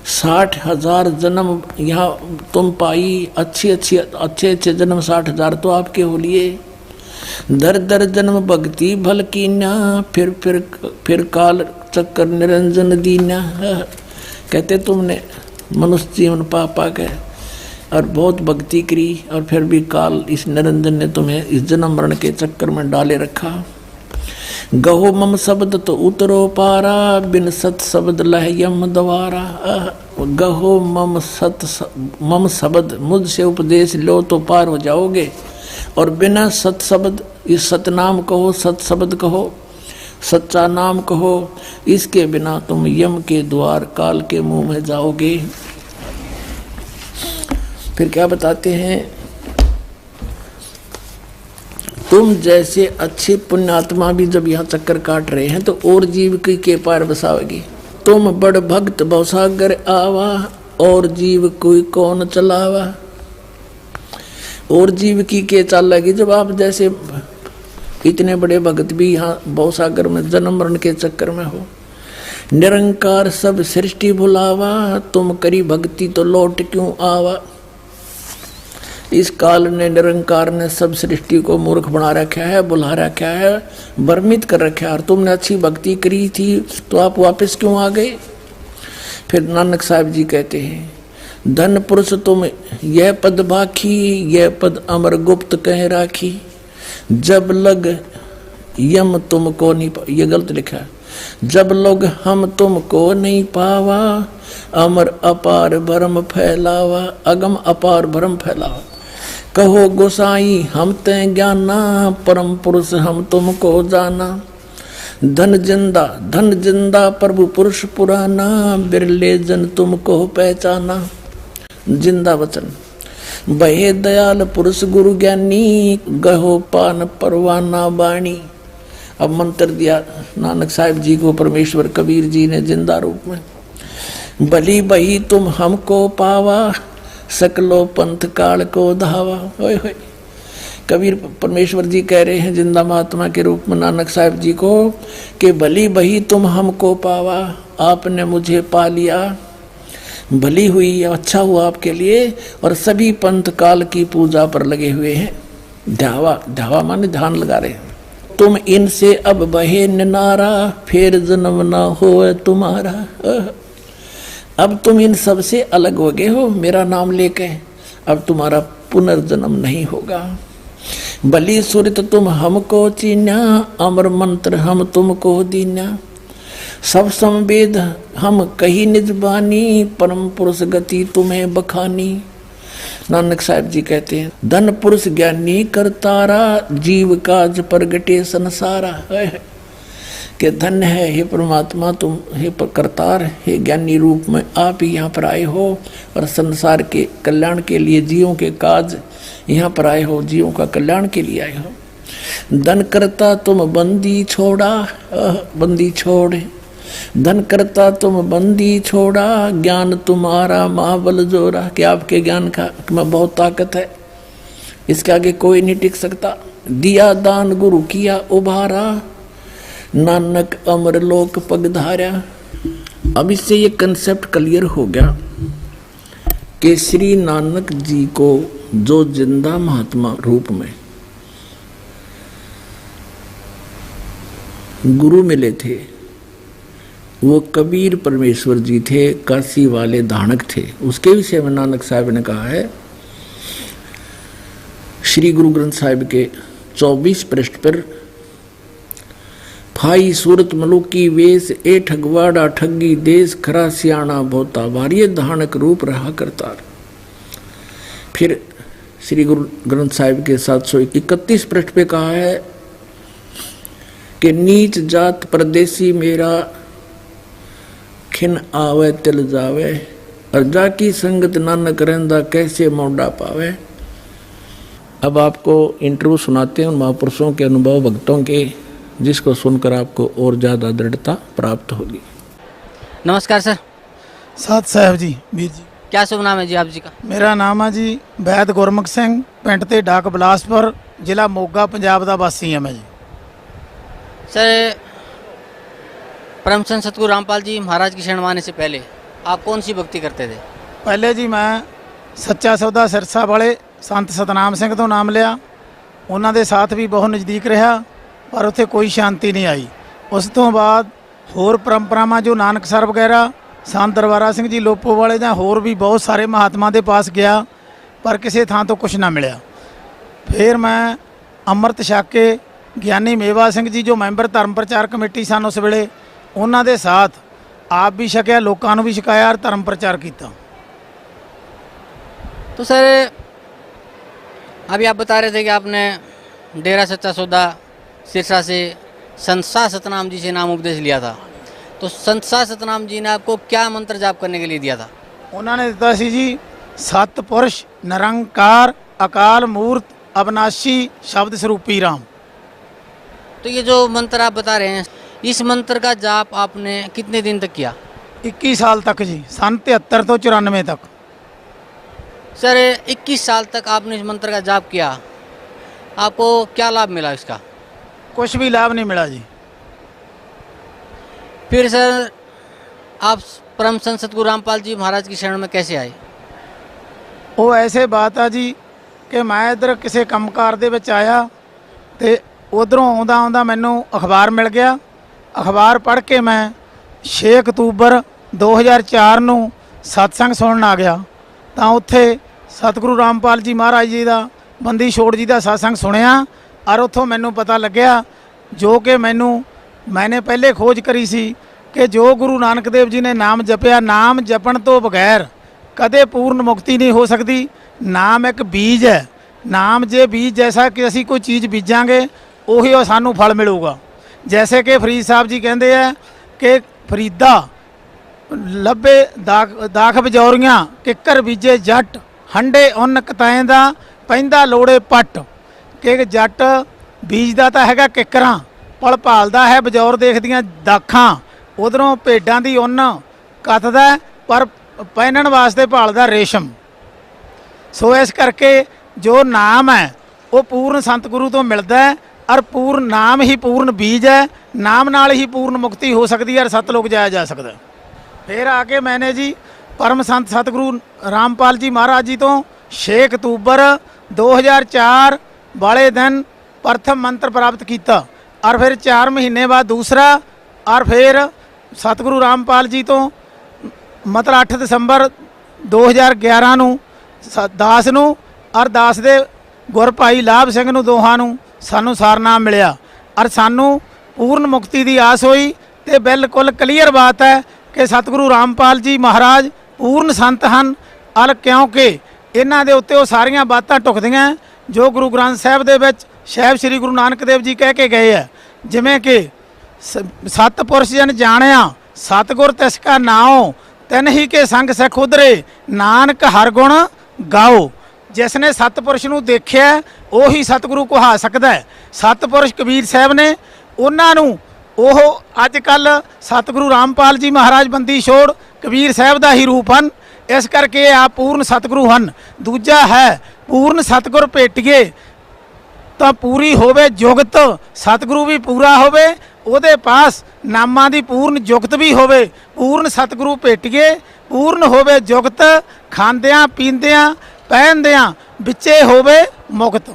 60,000 जन्म यहाँ तुम पाई। अच्छे जन्म 60,000 तो आपके हो लिए। दर दर जन्म भक्ति भल कीना, फिर काल चक्कर निरंजन दीना। कहते तुमने मनुष्य जीवन पा के और बहुत भक्ति करी, और फिर भी काल इस निरंजन ने तुम्हें इस जन्म मरण के चक्कर में डाले रखा। गहो मम शब्द तो उतरो पारा, बिन सत शब्द लह यम द्वारा। गहो मम शब्द, मुझसे उपदेश लो तो पार हो जाओगे। और बिना सत शब्द, इस सतनाम कहो, सत शब्द कहो, सच्चा नाम कहो, इसके बिना तुम यम के द्वार काल के मुंह में जाओगे। फिर क्या बताते हैं, तुम जैसे अच्छे पुण्यात्मा भी जब यहाँ चक्कर काट रहे हैं, तो और जीव के पार बसाओगी। तुम बड़ भक्त भवसागर आवा, और जीव कोई कौन चलावा। और जीव की के चालेगी जब आप जैसे इतने बड़े भक्त भी यहाँ भवसागर में जन्म मरण के चक्कर में हो। निरंकार सब सृष्टि भुलावा, तुम करी भक्ति तो लौट क्यों आवा। इस काल ने, निरंकार ने सब सृष्टि को मूर्ख बना रखा है, बुला रखा है, भ्रमित कर रखा है। और तुमने अच्छी भक्ति करी थी तो आप वापस क्यों आ गए। फिर नानक साहब जी कहते हैं, धन पुरुष तुम यह पद बाखी, यह पद अमर गुप्त कह राखी। जब लग यम तुमको नहीं ये गलत लिखा है, जब लोग हम तुमको नहीं पावा, अमर अपार भरम फैलावा, अगम अपार भरम फैलावा। कहो गोसाई हम ते ज्ञाना, परम पुरुष हम तुमको जाना। धन जिंदा प्रभु पुरुष पुराना, बिरले जन तुमको पहचाना। जिंदा वचन बहे दयाल पुरुष गुरु ज्ञानी, गहो पान परवाना बाणी। अब मंत्र दिया नानक साहिब जी को परमेश्वर कबीर जी ने जिंदा रूप में। भली बही तुम हमको पावा, सकलो पंथ काल को धावा। ओए होए, कबीर परमेश्वर जी कह रहे हैं जिंदा महात्मा के रूप में नानक साहिब जी को कि भली बही तुम हमको पावा, आपने मुझे पा लिया, भली हुई, अच्छा हुआ आपके लिए। और सभी पंथ काल की पूजा पर लगे हुए हैं। ध्यावा माने ध्यान लगा रहे हैं। तुम इनसे अब बहे निनारा, फिर जन्म न हो तुम्हारा। अब तुम इन सब से अलग हो गए हो मेरा नाम लेके, अब तुम्हारा पुनर्जन्म नहीं होगा। बलि सुरत तुम हमको चीन्या, अमर मंत्र हम तुमको दीन्या। सब संवेद हम कही निज बानी, परम पुरुष गति तुम्हें बखानी। नानक साहिब जी कहते हैं धन पुरुष ज्ञानी करतारा, जीव काज प्रगटे संसारा। कि धन है हे परमात्मा, तुम हे करतार, हे ज्ञानी रूप में आप ही यहाँ पर आए हो और संसार के कल्याण के लिए जीवों के काज यहाँ पर आए हो, जीवों का कल्याण के लिए आए हो। धन करता तुम बंदी छोड़ा, बंदी छोड़। धन करता तुम बंदी छोड़ा, ज्ञान तुम्हारा महाबल जोरा। कि आपके ज्ञान का में बहुत ताकत है, इसके आगे कोई नहीं टिक सकता। दिया दान गुरु किया उभारा, नानक अमर लोक पगधारा। अब इससे ये कंसेप्ट क्लियर हो गया कि श्री नानक जी को जो जिंदा महात्मा रूप में गुरु मिले थे वो कबीर परमेश्वर जी थे, काशी वाले धानक थे। उसके विषय में नानक साहब ने कहा है श्री गुरु ग्रंथ साहिब के 24 पृष्ठ पर, फाई सूरत मलुकी वेश, ए ठगवाड़ा ठगी देश, खरा सियाणा भोता भारी धानक रूप रहा करतार। फिर श्री गुरु ग्रंथ साहिब के 731 पृष्ठ पे कहा है कि नीच जात परदेसी मेरा, खिन आवे तिल जावे, और जाकी संगत नानक रहंदा कैसे मोड़ा पावे। अब आपको इंटरव्यू सुनाते हैं उन महापुरुषों के अनुभव भक्तों के, जिसको सुनकर आपको और ज़्यादा दृढ़ता प्राप्त होगी। नमस्कार सर। साथ साहब जी, वीर जी। क्या शुभ नाम है जी आप जी का? मेरा नाम है जी वैद गुरमुख सिंह, पिंड ते डाक बिलासपुर, जिला मोगा, पंजाब का वासी है मैं जी। सर, परम संत सतगुरु रामपाल जी महाराज की शरण आने से पहले आप कौन सी भक्ति करते थे? पहले जी मैं सच्चा सौदा सिरसा वाले संत सतनाम सिंह तो नाम लिया, उन्होंने साथ भी बहुत नज़दीक रहा, पर उत्थे कोई शांति नहीं आई। उस तो बाद होर परंपरावां जो नानकसर वगैरह, संत दरबारा सिंह जी लोपो वाले ਜਾਂ होर भी बहुत सारे महात्मा के पास गया, पर किसी थां तो कुछ ना मिला। फिर मैं अमृत छक के ਗਿਆਨੀ ਮੇਵਾ ਸਿੰਘ जी जो मैंबर धर्म प्रचार कमेटी सन उस ਵੇਲੇ, ਉਹਨਾਂ ਦੇ साथ आप भी छकिया, लोगों भी छकाया और धर्म प्रचार किया। तो सर, अभी आप बता रहे थे कि आपने डेरा सच्चा सौदा सिरसा से संत शाह सतनाम जी से नाम उपदेश लिया था। तो संत शाह सतनाम जी ने आपको क्या मंत्र जाप करने के लिए दिया था? उन्होंने दिता सी जी सतपुरुष निरंकार अकाल मूर्त अविनाशी शब्द स्वरूपी राम। तो ये जो मंत्र आप बता रहे हैं, इस मंत्र का जाप आपने कितने दिन तक किया? 21 साल तक जी, सन 73 तो 94 तक। सर, 21 साल तक आपने इस मंत्र का जाप किया, आपको क्या लाभ मिला इसका? कुछ भी लाभ नहीं मिला जी। फिर सर, आप परम संत सतगुरु रामपाल जी महाराज की शरण में कैसे आए? वो ऐसे बात है जी कि मैं इधर किसी कंमकार दे विच आया, तो उधरों आउंदा आउंदा मैनू अखबार मिल गया। अखबार पढ़ के मैं 6 अक्तूबर 2004 ਨੂੰ सत्संग सुनन आ गया। ਤਾਂ ਉੱਥੇ ਸਤਿਗੁਰੂ ਰਾਮਪਾਲ ਜੀ ਮਹਾਰਾਜ ਜੀ ਦਾ ਬੰਦੀ ਛੋੜ ਜੀ ਦਾ satsang ਸੁਣਿਆ ਔਰ ਉੱਥੋਂ ਮੈਨੂੰ ਪਤਾ ਲੱਗਿਆ ਜੋ ਕਿ मैंने पहले खोज करी सी कि जो गुरु नानक देव जी ने नाम जपया, नाम जपण तो बगैर कदे पूर्ण मुक्ति नहीं हो सकती। नाम एक बीज है, नाम जे बीज जैसा कि असी कोई चीज़ बीजांगे उही ਉਹ ਸਾਨੂੰ फल मिलूगा। जैसे कि फरीद साहब जी कहते हैं कि फरीदा ਲੱਭੇ ਦਾਖ ਬਜੌਰੀਆਂ ਕਿੱਕਰ ਬੀਜੇ ਜੱਟ ਹੰਡੇ ਉਨ ਕਤਾਏ ਦਾ ਪੈਂਦਾ ਲੋੜੇ ਪੱਟ। ਕਿ ਜੱਟ ਬੀਜਦਾ ਤਾਂ ਹੈਗਾ ਕਿੱਕਰਾਂ, ਪਲ ਭਾਲਦਾ ਹੈ ਬਜੌਰ ਦੇਖਦੀਆਂ ਦਾਖਾਂ, ਉਧਰੋਂ ਭੇਡਾਂ ਦੀ ਉੱਨ ਕੱਤਦਾ ਪਰ ਪਹਿਨਣ ਵਾਸਤੇ ਭਾਲਦਾ ਰੇਸ਼ਮ। ਸੋ ਇਸ ਕਰਕੇ ਜੋ ਨਾਮ ਹੈ ਉਹ ਪੂਰਨ ਸੰਤ ਗੁਰੂ ਤੋਂ ਮਿਲਦਾ ਹੈ ਔਰ ਪੂਰਨ ਨਾਮ ਹੀ ਪੂਰਨ ਬੀਜ ਹੈ। ਨਾਮ ਨਾਲ ਹੀ ਪੂਰਨ ਮੁਕਤੀ ਹੋ ਸਕਦੀ ਹੈ ਔਰ ਸਤਲੋਕ ਜਾਇਆ ਜਾ ਸਕਦਾ। फिर आके मैंने जी परम संत सतगुरु रामपाल जी महाराज जी तो 6 अक्तूबर 2004 वाले दिन प्रथम मंत्र प्राप्त किया और फिर 4 महीने बाद दूसरा और फिर सतगुरु रामपाल जी तो मतलब 8 दसंबर 2011 ਨੂੰ ਦਾਸ ਨੂੰ ਔਰ ਦਾਸ ਦੇ ਗੁਰ ਭਾਈ ਲਾਭ ਸਿੰਘ ਨੂੰ ਦੋਹਾਂ ਨੂੰ ਸਾਨੂੰ ਸਾਰਨਾਮ ਮਿਲਿਆ ਔਰ ਸਾਨੂੰ ਪੂਰਨ ਮੁਕਤੀ ਦੀ ਆਸ ਹੋਈ। ਤੇ ਬਿਲਕੁਲ ਕਲੀਅਰ ਬਾਤ ਹੈ कि सतगुरु रामपाल जी महाराज पूर्ण संत हैं और क्योंकि इन्हां दे उत्ते वो सारियां बातां ढुकदियां जो गुरु ग्रंथ साहिब दे विच साहिब श्री गुरु नानक देव जी कह के गए है। जिवें कि सतपुरुष जन जाणिया सतगुर तिसका नाओ तिन ही के संग सिख उधरे नानक हर गुण गाओ। जिसने सतपुरुष नूं देखिया उही सतगुरु कहा सकदा है। सतपुरुष कबीर साहिब ने उन्हां नूं ਉਹ ਅੱਜ ਕੱਲ੍ਹ ਸਤਿਗੁਰੂ ਰਾਮਪਾਲ ਜੀ ਮਹਾਰਾਜ ਬੰਦੀ ਛੋੜ ਕਬੀਰ ਸਾਹਿਬ ਦਾ ਹੀ ਰੂਪ ਹਨ। ਇਸ ਕਰਕੇ ਆਪ ਪੂਰਨ ਸਤਿਗੁਰੂ ਹਨ। ਦੂਜਾ ਹੈ ਪੂਰਨ ਸਤਿਗੁਰ ਭੇਟੀਏ ਤਾਂ ਪੂਰੀ ਹੋਵੇ ਜੁਗਤ, ਸਤਿਗੁਰੂ ਵੀ ਪੂਰਾ ਹੋਵੇ, ਉਹਦੇ ਪਾਸ ਨਾਮਾਂ ਦੀ ਪੂਰਨ ਜੁਗਤ ਵੀ ਹੋਵੇ। ਪੂਰਨ ਸਤਿਗੁਰੂ ਭੇਟੀਏ ਪੂਰਨ ਹੋਵੇ ਜੁਗਤ, ਖਾਂਦਿਆਂ ਪੀਂਦਿਆਂ ਪਹਿਨਦਿਆਂ ਵਿੱਚੇ ਹੋਵੇ ਮੁਕਤ।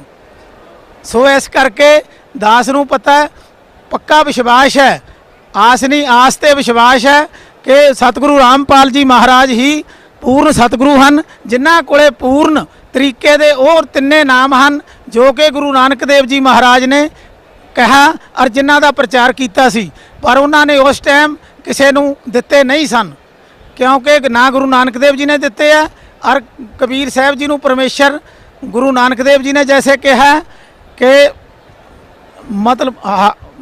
ਸੋ ਇਸ ਕਰਕੇ ਦਾਸ ਨੂੰ ਪਤਾ पक्का विश्वास है, आस नहीं आस ते विश्वास है कि सतगुरु रामपाल जी महाराज ही पूर्ण सतगुरु हैं जिन्हां कोले पूर्ण तरीके दे और तिन्ने नाम हैं जो कि गुरु नानक देव जी महाराज ने कहा और जिन्हां दा प्रचार कीता सी। पर उन्होंने उस टाइम किसी नूं दिते नहीं सन क्योंकि ना गुरु नानक देव जी ने दिते है और कबीर साहब जी नूं परमेश्वर गुरु नानक देव जी ने जैसे कहा कि मतलब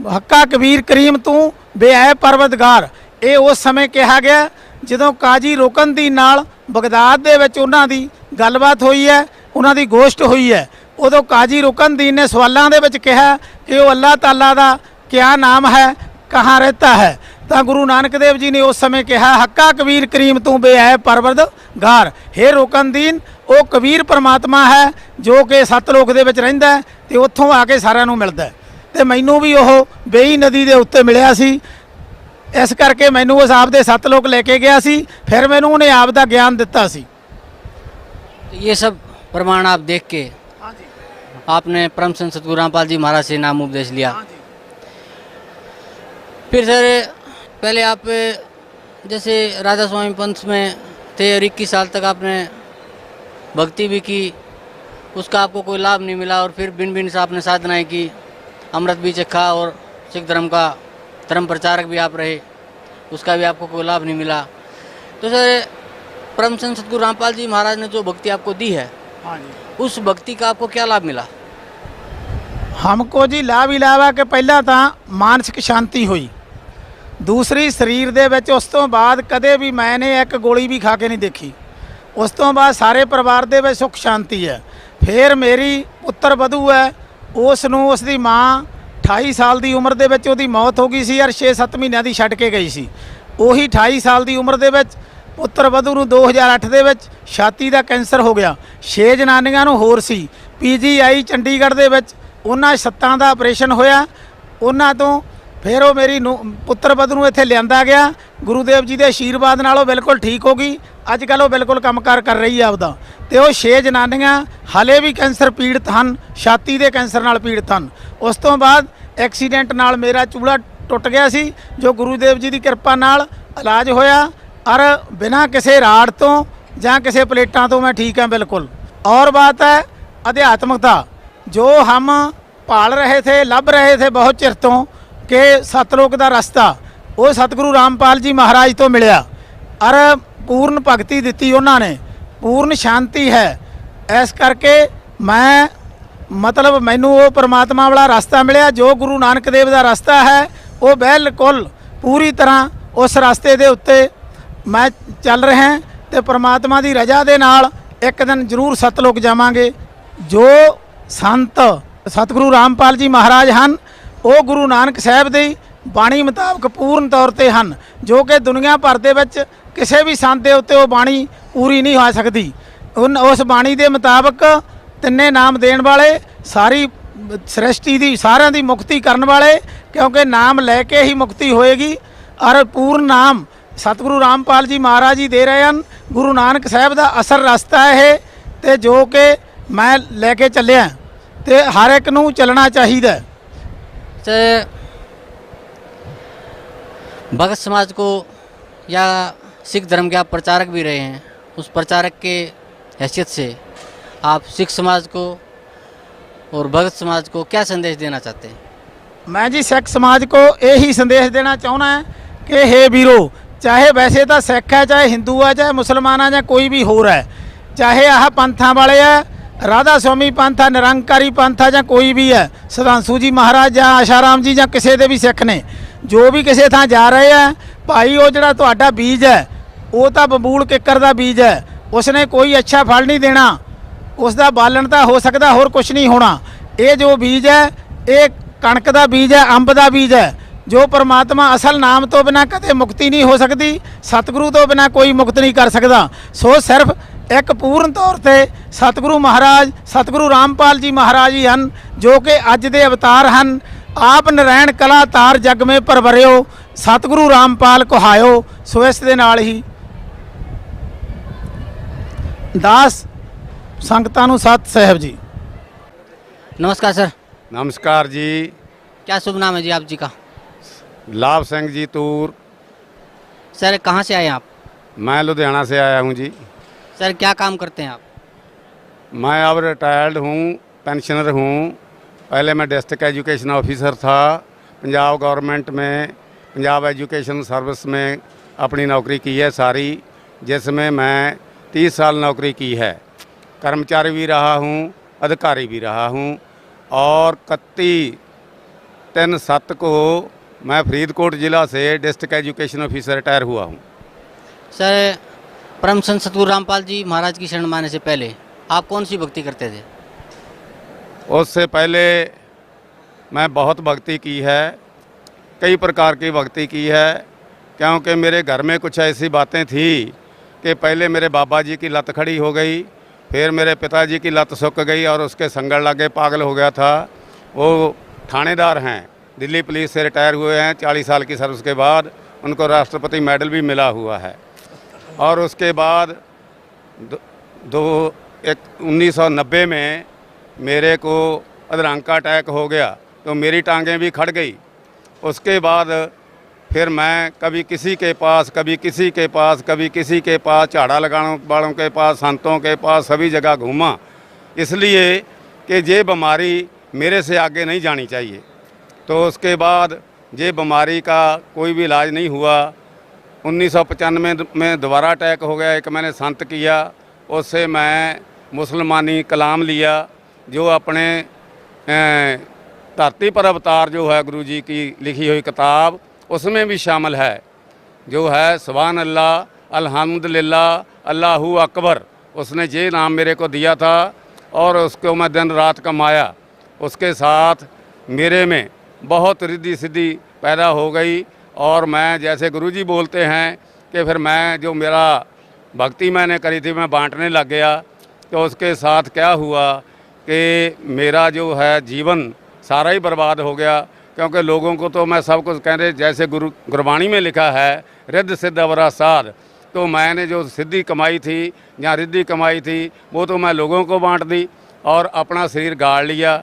हक्का कबीर करीम तू बेऐ परवतगार। ये उस समय कहा गया ਜਦੋਂ ਕਾਜੀ ਰੋਕਨਦੀਨ ਨਾਲ ਬਗਦਾਦ ਦੇ ਵਿੱਚ ਉਹਨਾਂ ਦੀ ਗੱਲਬਾਤ ਹੋਈ ਹੈ, ਉਹਨਾਂ ਦੀ ਗੋਸ਼ਟ ਹੋਈ ਹੈ। ਉਦੋਂ ਕਾਜੀ ਰੋਕਨਦੀਨ ਨੇ ਸਵਾਲਾਂ ਦੇ ਵਿੱਚ ਕਿਹਾ ਕਿ ਉਹ ਅੱਲਾਹ ਤਾਲਾ ਦਾ ਕਿਆ ਨਾਮ ਹੈ, ਕਹਾਂ ਰਹਿਤਾ ਹੈ। ਤਾਂ ਗੁਰੂ ਨਾਨਕ ਦੇਵ ਜੀ ਨੇ ਉਸ ਸਮੇਂ ਕਿਹਾ ਹੱਕਾ ਕਬੀਰ ਕਰੀਮ ਤੂੰ ਬੇऐ ਪਰਵਰਦਗਾਰ। ਹੇ ਰੋਕਨਦੀਨ ਉਹ ਕਬੀਰ ਪਰਮਾਤਮਾ ਹੈ ਜੋ ਕਿ ਸਤਲੋਕ ਦੇ ਵਿੱਚ ਰਹਿੰਦਾ ਹੈ ਤੇ ਉੱਥੋਂ ਆ ਕੇ ਸਾਰਿਆਂ ਨੂੰ ਮਿਲਦਾ। ਤੇ ਮੈਨੂੰ ਵੀ ਉਹ ਬੇਈ ਨਦੀ ਦੇ ਉੱਤੇ ਮਿਲਿਆ ਸੀ। ਇਸ ਕਰਕੇ ਮੈਨੂੰ ਉਸ ਆਪ ਦੇ ਸਤਲੋਕ ਲੈ ਕੇ ਗਿਆ ਸੀ। ਫਿਰ ਮੈਨੂੰ ਉਹਨੇ ਆਪ ਦਾ ਗਿਆਨ ਦਿੱਤਾ ਸੀ। ये सब प्रमाण आप देख के आपने परम संत सतगुरु रामपाल जी महाराज से नाम उपदेश लिया। फिर सर पहले आप जैसे राधा स्वामी पंथ में थे और 21 साल तक आपने भक्ति भी की, उसका आपको कोई लाभ नहीं मिला। और फिर भिन्न भिन्न से आपने साधनाएँ की, अमृत भी चखा और सिख धर्म का धर्म प्रचारक भी आप रहे, उसका भी आपको कोई लाभ नहीं मिला। तो सर परम संत सतगुरु रामपाल जी महाराज ने जो भक्ति आपको दी है, उस भक्ति का आपको क्या लाभ मिला? हमको जी लाभ ही लाभ है कि पहला तो मानसिक शांति हुई, दूसरी शरीर दे विच उस तो बाद कदे भी मैंने एक गोली भी खा के नहीं देखी। उस तो बाद सारे परिवार दे विच सुख शांति है। फिर मेरी पुत्र वधू है, उसनूं उसदी माँ 28 साल की उम्र के वो मौत हो गई सी और 6-7 महीनों की छड़ के गई सी। उही 28 साल की उम्र के पुत्र वधू नूं 2008 दे विच छाती का कैंसर हो गया। 6 जनानियां नूं होर सी। PGI चंडीगढ़ दे विच उन्हां 7 का ऑपरेशन होया। उन्हां तो फिर वो मेरी पुत्र वधू नूं इत्थे लिआंदा गया। गुरुदेव जी के आशीर्वाद नाल बिल्कुल ठीक हो गई। अजकल वो बिल्कुल कामकार कर रही है आपदा। तो वो 6 जनानियां हाले भी कैंसर पीड़ित हैं, छाती के कैंसर नाल पीड़ित हैं। उस तो बाद एक्सीडेंट नाल मेरा चूड़ा टुट गया सी जो गुरुदेव जी की कृपा नाल इलाज होया और बिना किसी राड़ तो ਜਾਂ ਕਿਸੇ ਪਲੇਟਾਂ ਤੋਂ ਮੈਂ ਠੀਕ ਹਾਂ ਬਿਲकुल। और बात है अध्यात्मकता, जो हम भाल रहे थे, लभ रहे थे बहुत चिर तो कि सतलोक का रास्ता, वो सतगुरु रामपाल जी महाराज तो मिलिया और पूर्ण भगती दी उन्होंने, पूर्ण शांति है। इस करके मैं मतलब मैनू वो परमात्मा वाला रास्ता मिलिया, जो गुरु नानक देव का रास्ता है वो बिल्कुल पूरी तरह उस रास्ते के उत्ते मैं चल रहा हैं। तो परमात्मा की रजा के नाल एक दिन जरूर सतलोक जावांगे। जो संत सतगुरु रामपाल जी महाराज हैं वो गुरु नानक साहब की बाणी मुताबक पूर्ण तौर पर हैं, जो कि दुनिया भर के विच किसी भी संत के उत्ते वो बाणी पूरी नहीं हो सकती। उस बाणी के मुताबक तिन्ने नाम देण वाले, सारी सृष्टि की सारिਆਂ की मुक्ति करने वाले, क्योंकि नाम लैके ही मुक्ति होएगी। और पूर्ण नाम सतगुरु रामपाल जी महाराज जी दे रहे हैं। गुरु नानक साहब का असर रास्ता है तो जो कि मैं लैके चलिया, तो हर एक नूं चलना चाहिए। भगत समाज को या सिख धर्म के आप प्रचारक भी रहे हैं, उस प्रचारक के हैसियत से आप सिख समाज को और भगत समाज को क्या संदेश देना चाहते हैं? मैं जी सिख समाज को यही संदेश देना चाहना है कि हे वीरो, चाहे वैसे तो सिख है, चाहे हिंदू है, चाहे मुसलमान है, चाहे कोई भी होर है, चाहे आह पंथां वाले है, राधा स्वामी पंथ है, निरंकारी पंथ है, या कोई भी है, सुधांशु जी महाराज या आशाराम जी या किसी के भी सिख ने, जो भी किसी थां जा रहे हैं, भाई वो जिहड़ा तुहाडा बीज है वो तो बबूल किकर का बीज है, उसने कोई अच्छा फल नहीं देना, उसका बालन तो हो सकता, होर कुछ नहीं होना। ये जो बीज है ये कणक का बीज है, अंब का बीज है, जो परमात्मा असल नाम तो बिना कदे मुक्ति नहीं हो सकती, सतगुरु तो बिना कोई मुक्त नहीं कर सकता। सो सिर्फ एक पूर्ण तौर पर सतगुरु महाराज सतगुरु रामपाल जी महाराज ही हैं, जो कि अज दे अवतार हैं। आप नारायण कला तार जग में परवरियो, सतगुरु रामपाल कहायो। सो इस दे नाल ही दास संगतां नूं सत साहब जी। नमस्कार सर। नमस्कार जी। क्या शुभ नाम है जी आप जी का? लाभ सिंह जी तूर। सर कहाँ से आए आप? मैं लुधियाना से आया हूँ जी। सर क्या काम करते हैं आप? मैं अब रिटायर्ड हूँ, पेंशनर हूँ। पहले मैं डिस्ट्रिक्ट एजुकेशन ऑफिसर था पंजाब गवर्नमेंट में, पंजाब एजुकेशन सर्विस में अपनी नौकरी की है सारी, जिसमें मैं 30 साल नौकरी की है। कर्मचारी भी रहा हूँ, अधिकारी भी रहा हूँ। और 31/3/7 को मैं फरीदकोट ज़िला से डिस्ट्रिक्ट एजुकेशन ऑफिसर रिटायर हुआ हूँ। सर परम संत सतगुरु रामपाल जी महाराज की शरण माने से पहले आप कौन सी भक्ति करते थे? उससे पहले मैं बहुत भक्ति की है, कई प्रकार की भक्ति की है, क्योंकि मेरे घर में कुछ ऐसी बातें थी कि पहले मेरे बाबा जी की लत खड़ी हो गई, फिर मेरे पिताजी की लत सूख गई और उसके संगड़ लगे पागल हो गया था। वो थानेदार हैं, दिल्ली पुलिस से रिटायर हुए हैं, 40 साल की सर्विस के बाद उनको राष्ट्रपति मेडल भी मिला हुआ है। और उसके बाद 1990 में मेरे को अधरंग का अटैक हो गया, तो मेरी टांगें भी खड़ गई। उसके बाद फिर मैं कभी किसी के पास, कभी किसी के पास, कभी किसी के पास, झाड़ा लगाने वालों के पास, संतों के पास, सभी जगह घूमा, इसलिए कि ये बीमारी मेरे से आगे नहीं जानी चाहिए। तो उसके बाद ये बीमारी का कोई भी इलाज नहीं हुआ। 1995 में दोबारा अटैक हो गया। एक मैंने संत किया, उससे मैं मुसलमानी कलाम लिया, जो अपने धरती पर अवतार जो है गुरु जी की लिखी हुई किताब, उसमें भी शामिल है, जो है सुभान अल्लाह अल्हम्दुलिल्लाह अल्लाहू अकबर। उसने ये नाम मेरे को दिया था और उसको मैं दिन रात कमाया। उसके साथ मेरे में बहुत रिद्धि सिद्धि पैदा हो गई और मैं, जैसे गुरुजी बोलते हैं कि फिर मैं जो मेरा भक्ति मैंने करी थी मैं बांटने लग गया। तो उसके साथ क्या हुआ कि मेरा जो है जीवन सारा ही बर्बाद हो गया, क्योंकि लोगों को तो मैं सब कुछ कह रहे, जैसे गुरबाणी में लिखा है रिद्ध सिद्ध अवरा साध, तो मैंने जो सिद्धि कमाई थी या रिद्धि कमाई थी वो तो मैं लोगों को बांट दी और अपना शरीर गाड़ लिया।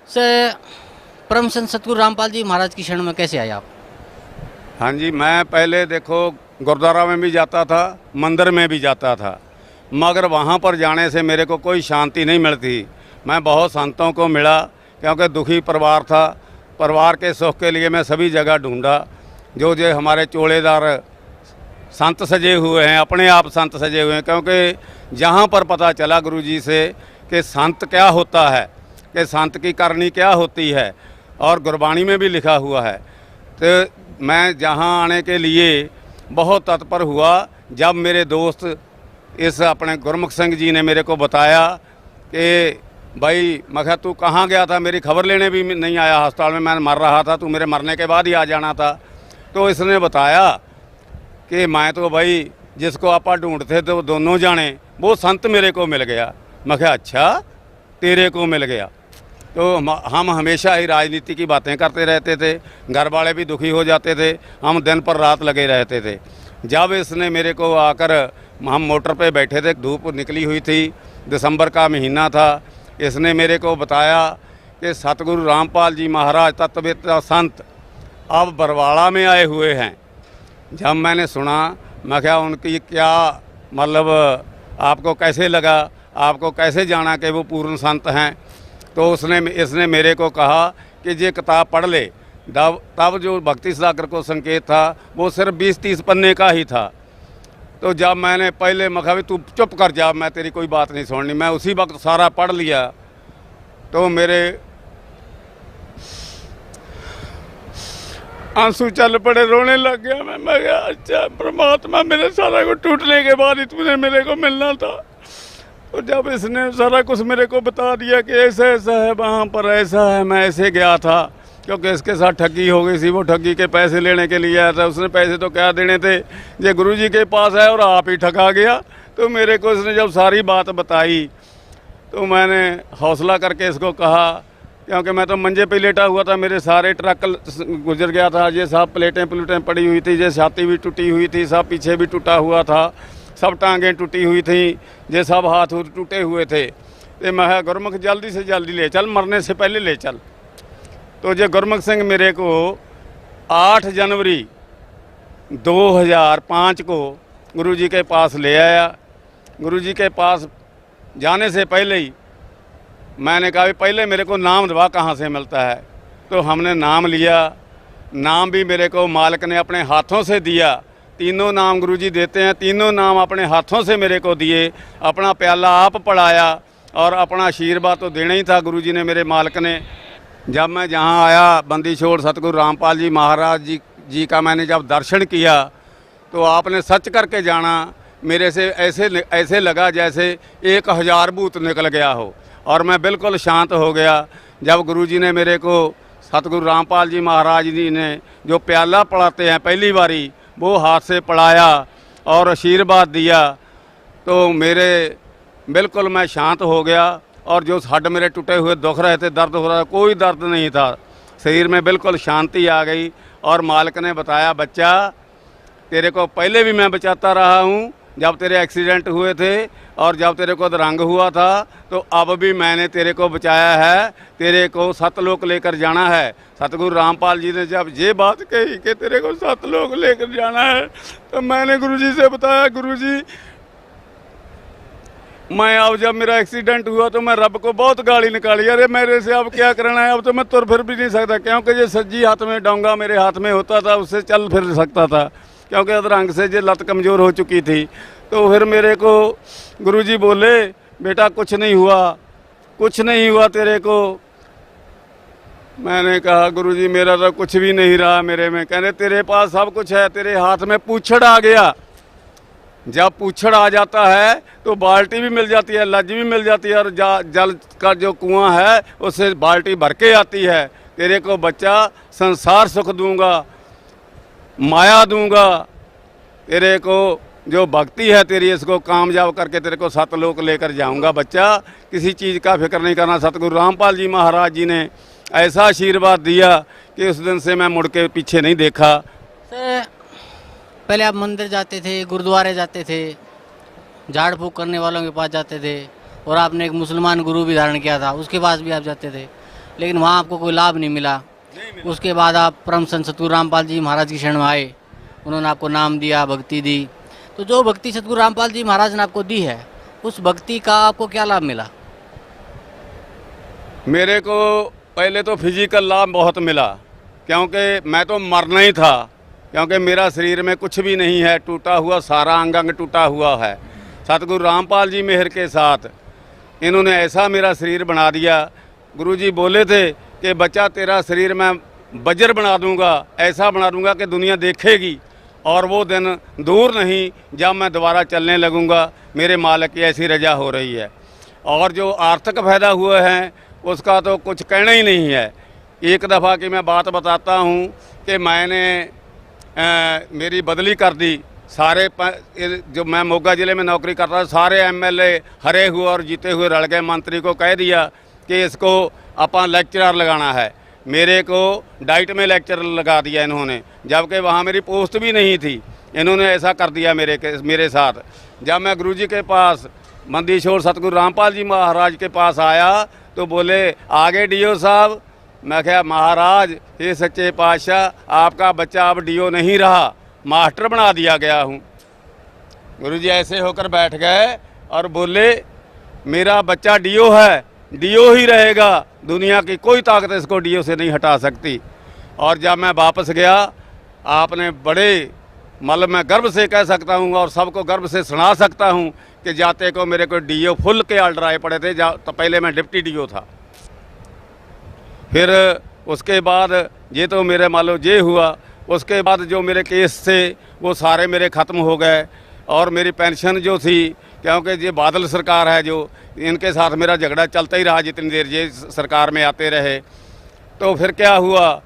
सर परम संत सतगुरु रामपाल जी महाराज की शरण में कैसे आए आप? हाँ जी, मैं पहले देखो गुरुद्वारा में भी जाता था, मंदिर में भी जाता था, मगर वहाँ पर जाने से मेरे को कोई शांति नहीं मिलती। मैं बहुत संतों को मिला, क्योंकि दुखी परिवार था। परिवार के सुख के लिए मैं सभी जगह ढूंढा। जो हमारे चोड़ेदार संत सजे हुए हैं, अपने आप संत सजे हुए हैं, क्योंकि जहाँ पर पता चला गुरुजी से कि संत क्या होता है, कि संत की करनी क्या होती है, और गुरबाणी में भी लिखा हुआ है, तो मैं जहाँ आने के लिए बहुत तत्पर हुआ। जब मेरे दोस्त इस अपने गुरमुख सिंह जी ने मेरे को बताया कि भाई, मैं कहा तू कहाँ गया था, मेरी खबर लेने भी नहीं आया, अस्पताल में मैं मर रहा था, तू मेरे मरने के बाद ही आ जाना था। तो इसने बताया कि मैं तो भाई जिसको आप ढूंढते थे वो दोनों जाने, वो संत मेरे को मिल गया। मैं कहा अच्छा, तेरे को मिल गया। तो हम हमेशा ही राजनीति की बातें करते रहते थे, घर वाले भी दुखी हो जाते थे, हम दिन पर रात लगे रहते थे। जब इसने मेरे को आकर, हम मोटर पे बैठे थे, धूप निकली हुई थी, दिसंबर का महीना था, इसने मेरे को बताया कि सतगुरु रामपाल जी महाराज तत्ववेत्ता संत अब बरवाड़ा में आए हुए हैं। जब मैंने सुना, मैं क्या उनकी क्या मतलब, आपको कैसे लगा, आपको कैसे जाना कि वो पूर्ण संत हैं? तो इसने मेरे को कहा कि ये किताब पढ़ ले। तब जो भक्ति सागर को संकेत था वो सिर्फ 20-30 पन्ने का ही था। तो जब मैंने पहले मखा भी तू चुप कर जा, मैं तेरी कोई बात नहीं सुननी, मैं उसी वक्त सारा पढ़ लिया। तो मेरे आंसू चल पड़े, रोने लग गया मैं कहा अच्छा परमात्मा, मेरे सारा कुछ टूटने के बाद ही तूने मेरे को मिलना था। तो जब इसने सारा कुछ मेरे को बता दिया कि ऐसा ऐसा है, वहाँ पर ऐसा है, मैं ऐसे गया था, क्योंकि इसके साथ ठगी हो गई थी, वो ठगी के पैसे लेने के लिए आया था। उसने पैसे तो क्या देने थे, ये गुरुजी के पास है और आप ही ठगा गया। तो मेरे को इसने जब सारी बात बताई तो मैंने हौसला करके इसको कहा, क्योंकि मैं तो मंजे पे लेटा हुआ था, मेरे सारे ट्रक गुजर गया था, ये सब प्लेटें पड़ी हुई थी, ये छाती भी टूटी हुई थी, सब पीछे भी टूटा हुआ था, सब टांगें टूटी हुई थी, ये सब हाथ टूटे हुए थे। तो मैं गुरमुख जल्दी से जल्दी ले चल, मरने से पहले ले चल। तो ये गुरमुख सिंह मेरे को 8 जनवरी 2005 को गुरुजी के पास ले आया। गुरुजी के पास जाने से पहले ही मैंने कहा पहले मेरे को नाम दवा कहाँ से मिलता है। तो हमने नाम लिया, नाम भी मेरे को मालिक ने अपने हाथों से दिया। तीनों नाम गुरुजी देते हैं, तीनों नाम अपने हाथों से मेरे को दिए। अपना प्याला आप पढ़ाया और अपना आशीर्वाद तो देना ही था गुरुजी ने, मेरे मालिक ने। जब मैं जहाँ आया, बंदी छोड़ सतगुरु रामपाल जी महाराज जी का मैंने जब दर्शन किया तो आपने सच करके जाना, मेरे से ऐसे लगा जैसे 1000 भूत निकल गया हो, और मैं बिल्कुल शांत हो गया। जब गुरुजी ने मेरे को, सतगुरु रामपाल जी महाराज जी ने जो प्याला पढ़ाते हैं पहली बारी, वो हाथ से पढ़ाया और आशीर्वाद दिया, तो मेरे बिल्कुल मैं शांत हो गया। और जो हड्ड मेरे टूटे हुए दुख रहे थे, दर्द हो रहा था, कोई दर्द नहीं था, शरीर में बिल्कुल शांति आ गई। और मालिक ने बताया बच्चा, तेरे को पहले भी मैं बचाता रहा हूँ, जब तेरे एक्सीडेंट हुए थे और जब तेरे को दरंग हुआ था, तो अब भी मैंने तेरे को बचाया है, तेरे को सतलोक लेकर जाना है। सतगुरु रामपाल जी ने जब ये बात कही कि तेरे को सतलोक लेकर जाना है, तो मैंने गुरुजी से बताया, गुरुजी मैं अब जब मेरा एक्सीडेंट हुआ तो मैं रब को बहुत गाली निकाली, अरे मेरे से अब क्या करना है, अब तो मैं तुर फिर भी नहीं सकता, क्योंकि ये सज्जी हाथ में डोंगा मेरे हाथ में होता था, उससे चल फिर सकता था, क्योंकि अधरंग से ये लत कमज़ोर हो चुकी थी। तो फिर मेरे को गुरुजी बोले, बेटा कुछ नहीं हुआ, कुछ नहीं हुआ तेरे को। मैंने कहा गुरुजी मेरा तो कुछ भी नहीं रहा मेरे में। कहने तेरे पास सब कुछ है, तेरे हाथ में पूछड़ आ गया। जब पूछड़ आ जाता है तो बाल्टी भी मिल जाती है, लज भी मिल जाती है, और जल का जो कुआं है उससे बाल्टी भर के आती है। तेरे को बच्चा संसार सुख दूंगा, माया दूंगा, तेरे को जो भक्ति है तेरी, इसको कामयाब करके तेरे को सतलोक लेकर जाऊंगा। बच्चा किसी चीज़ का फिक्र नहीं करना। सतगुरु रामपाल जी महाराज जी ने ऐसा आशीर्वाद दिया कि उस दिन से मैं मुड़ के पीछे नहीं देखा। पहले आप मंदिर जाते थे, गुरुद्वारे जाते थे, झाड़ फूक करने वालों के पास जाते थे, और आपने एक मुसलमान गुरु भी धारण किया था, उसके पास भी आप जाते थे, लेकिन वहाँ आपको कोई लाभ नहीं मिला। उसके बाद आप परम संत सतगुरु रामपाल जी महाराज की शरण में आए, उन्होंने आपको नाम दिया, भक्ति दी। तो जो भक्ति सतगुरु रामपाल जी महाराज ने आपको दी है, उस भक्ति का आपको क्या लाभ मिला? मेरे को पहले तो फिजिकल लाभ बहुत मिला, क्योंकि मैं तो मरना ही था, क्योंकि मेरा शरीर में कुछ भी नहीं है, टूटा हुआ सारा अंग अंग टूटा हुआ है। सतगुरु रामपाल जी मेहर के साथ इन्होंने ऐसा मेरा शरीर बना दिया। गुरुजी बोले थे कि बच्चा तेरा शरीर मैं बजर बना दूंगा, ऐसा बना दूंगा कि दुनिया देखेगी, और वो दिन दूर नहीं जब मैं दोबारा चलने लगूंगा। मेरे मालिक की ऐसी रजा हो रही है। और जो आर्थिक फायदा हुए हैं उसका तो कुछ कहना ही नहीं है। एक दफ़ा की मैं बात बताता हूँ कि मैंने मेरी बदली कर दी। सारे जो मैं मोगा ज़िले में नौकरी करता था, सारे एमएलए हरे हुए और जीते हुए रल गए। मंत्री को कह दिया कि इसको अपन लेक्चरर लगाना है। मेरे को डाइट में लेक्चर लगा दिया इन्होंने, जबकि वहाँ मेरी पोस्ट भी नहीं थी। इन्होंने ऐसा कर दिया मेरे साथ। जब मैं गुरुजी के पास मंदीशोर सतगुरु रामपाल जी महाराज के पास आया तो बोले आगे डीओ साहब। मैं कहा महाराज ये सच्चे पातशाह आपका बच्चा अब डीओ नहीं रहा, मास्टर बना दिया गया हूँ। गुरुजी ऐसे होकर बैठ गए और बोले मेरा बच्चा डीओ है, डीओ ही रहेगा, दुनिया की कोई ताकत इसको डीओ से नहीं हटा सकती। और जब मैं वापस गया, आपने बड़े मतलब मैं गर्व से कह सकता हूँ और सबको गर्व से सुना सकता हूँ कि जाते को मेरे को डीओ फुल के ऑर्डर आए पड़े थे। तो पहले मैं डिप्टी डीओ था। फिर उसके बाद ये तो मेरे मान लो ये हुआ। उसके बाद जो मेरे केस थे वो सारे मेरे ख़त्म हो गए। और मेरी पेंशन जो थी, क्योंकि ये बादल सरकार है जो, इनके साथ मेरा झगड़ा चलता ही रहा जितनी देर ये सरकार में आते रहे। तो फिर क्या हुआ,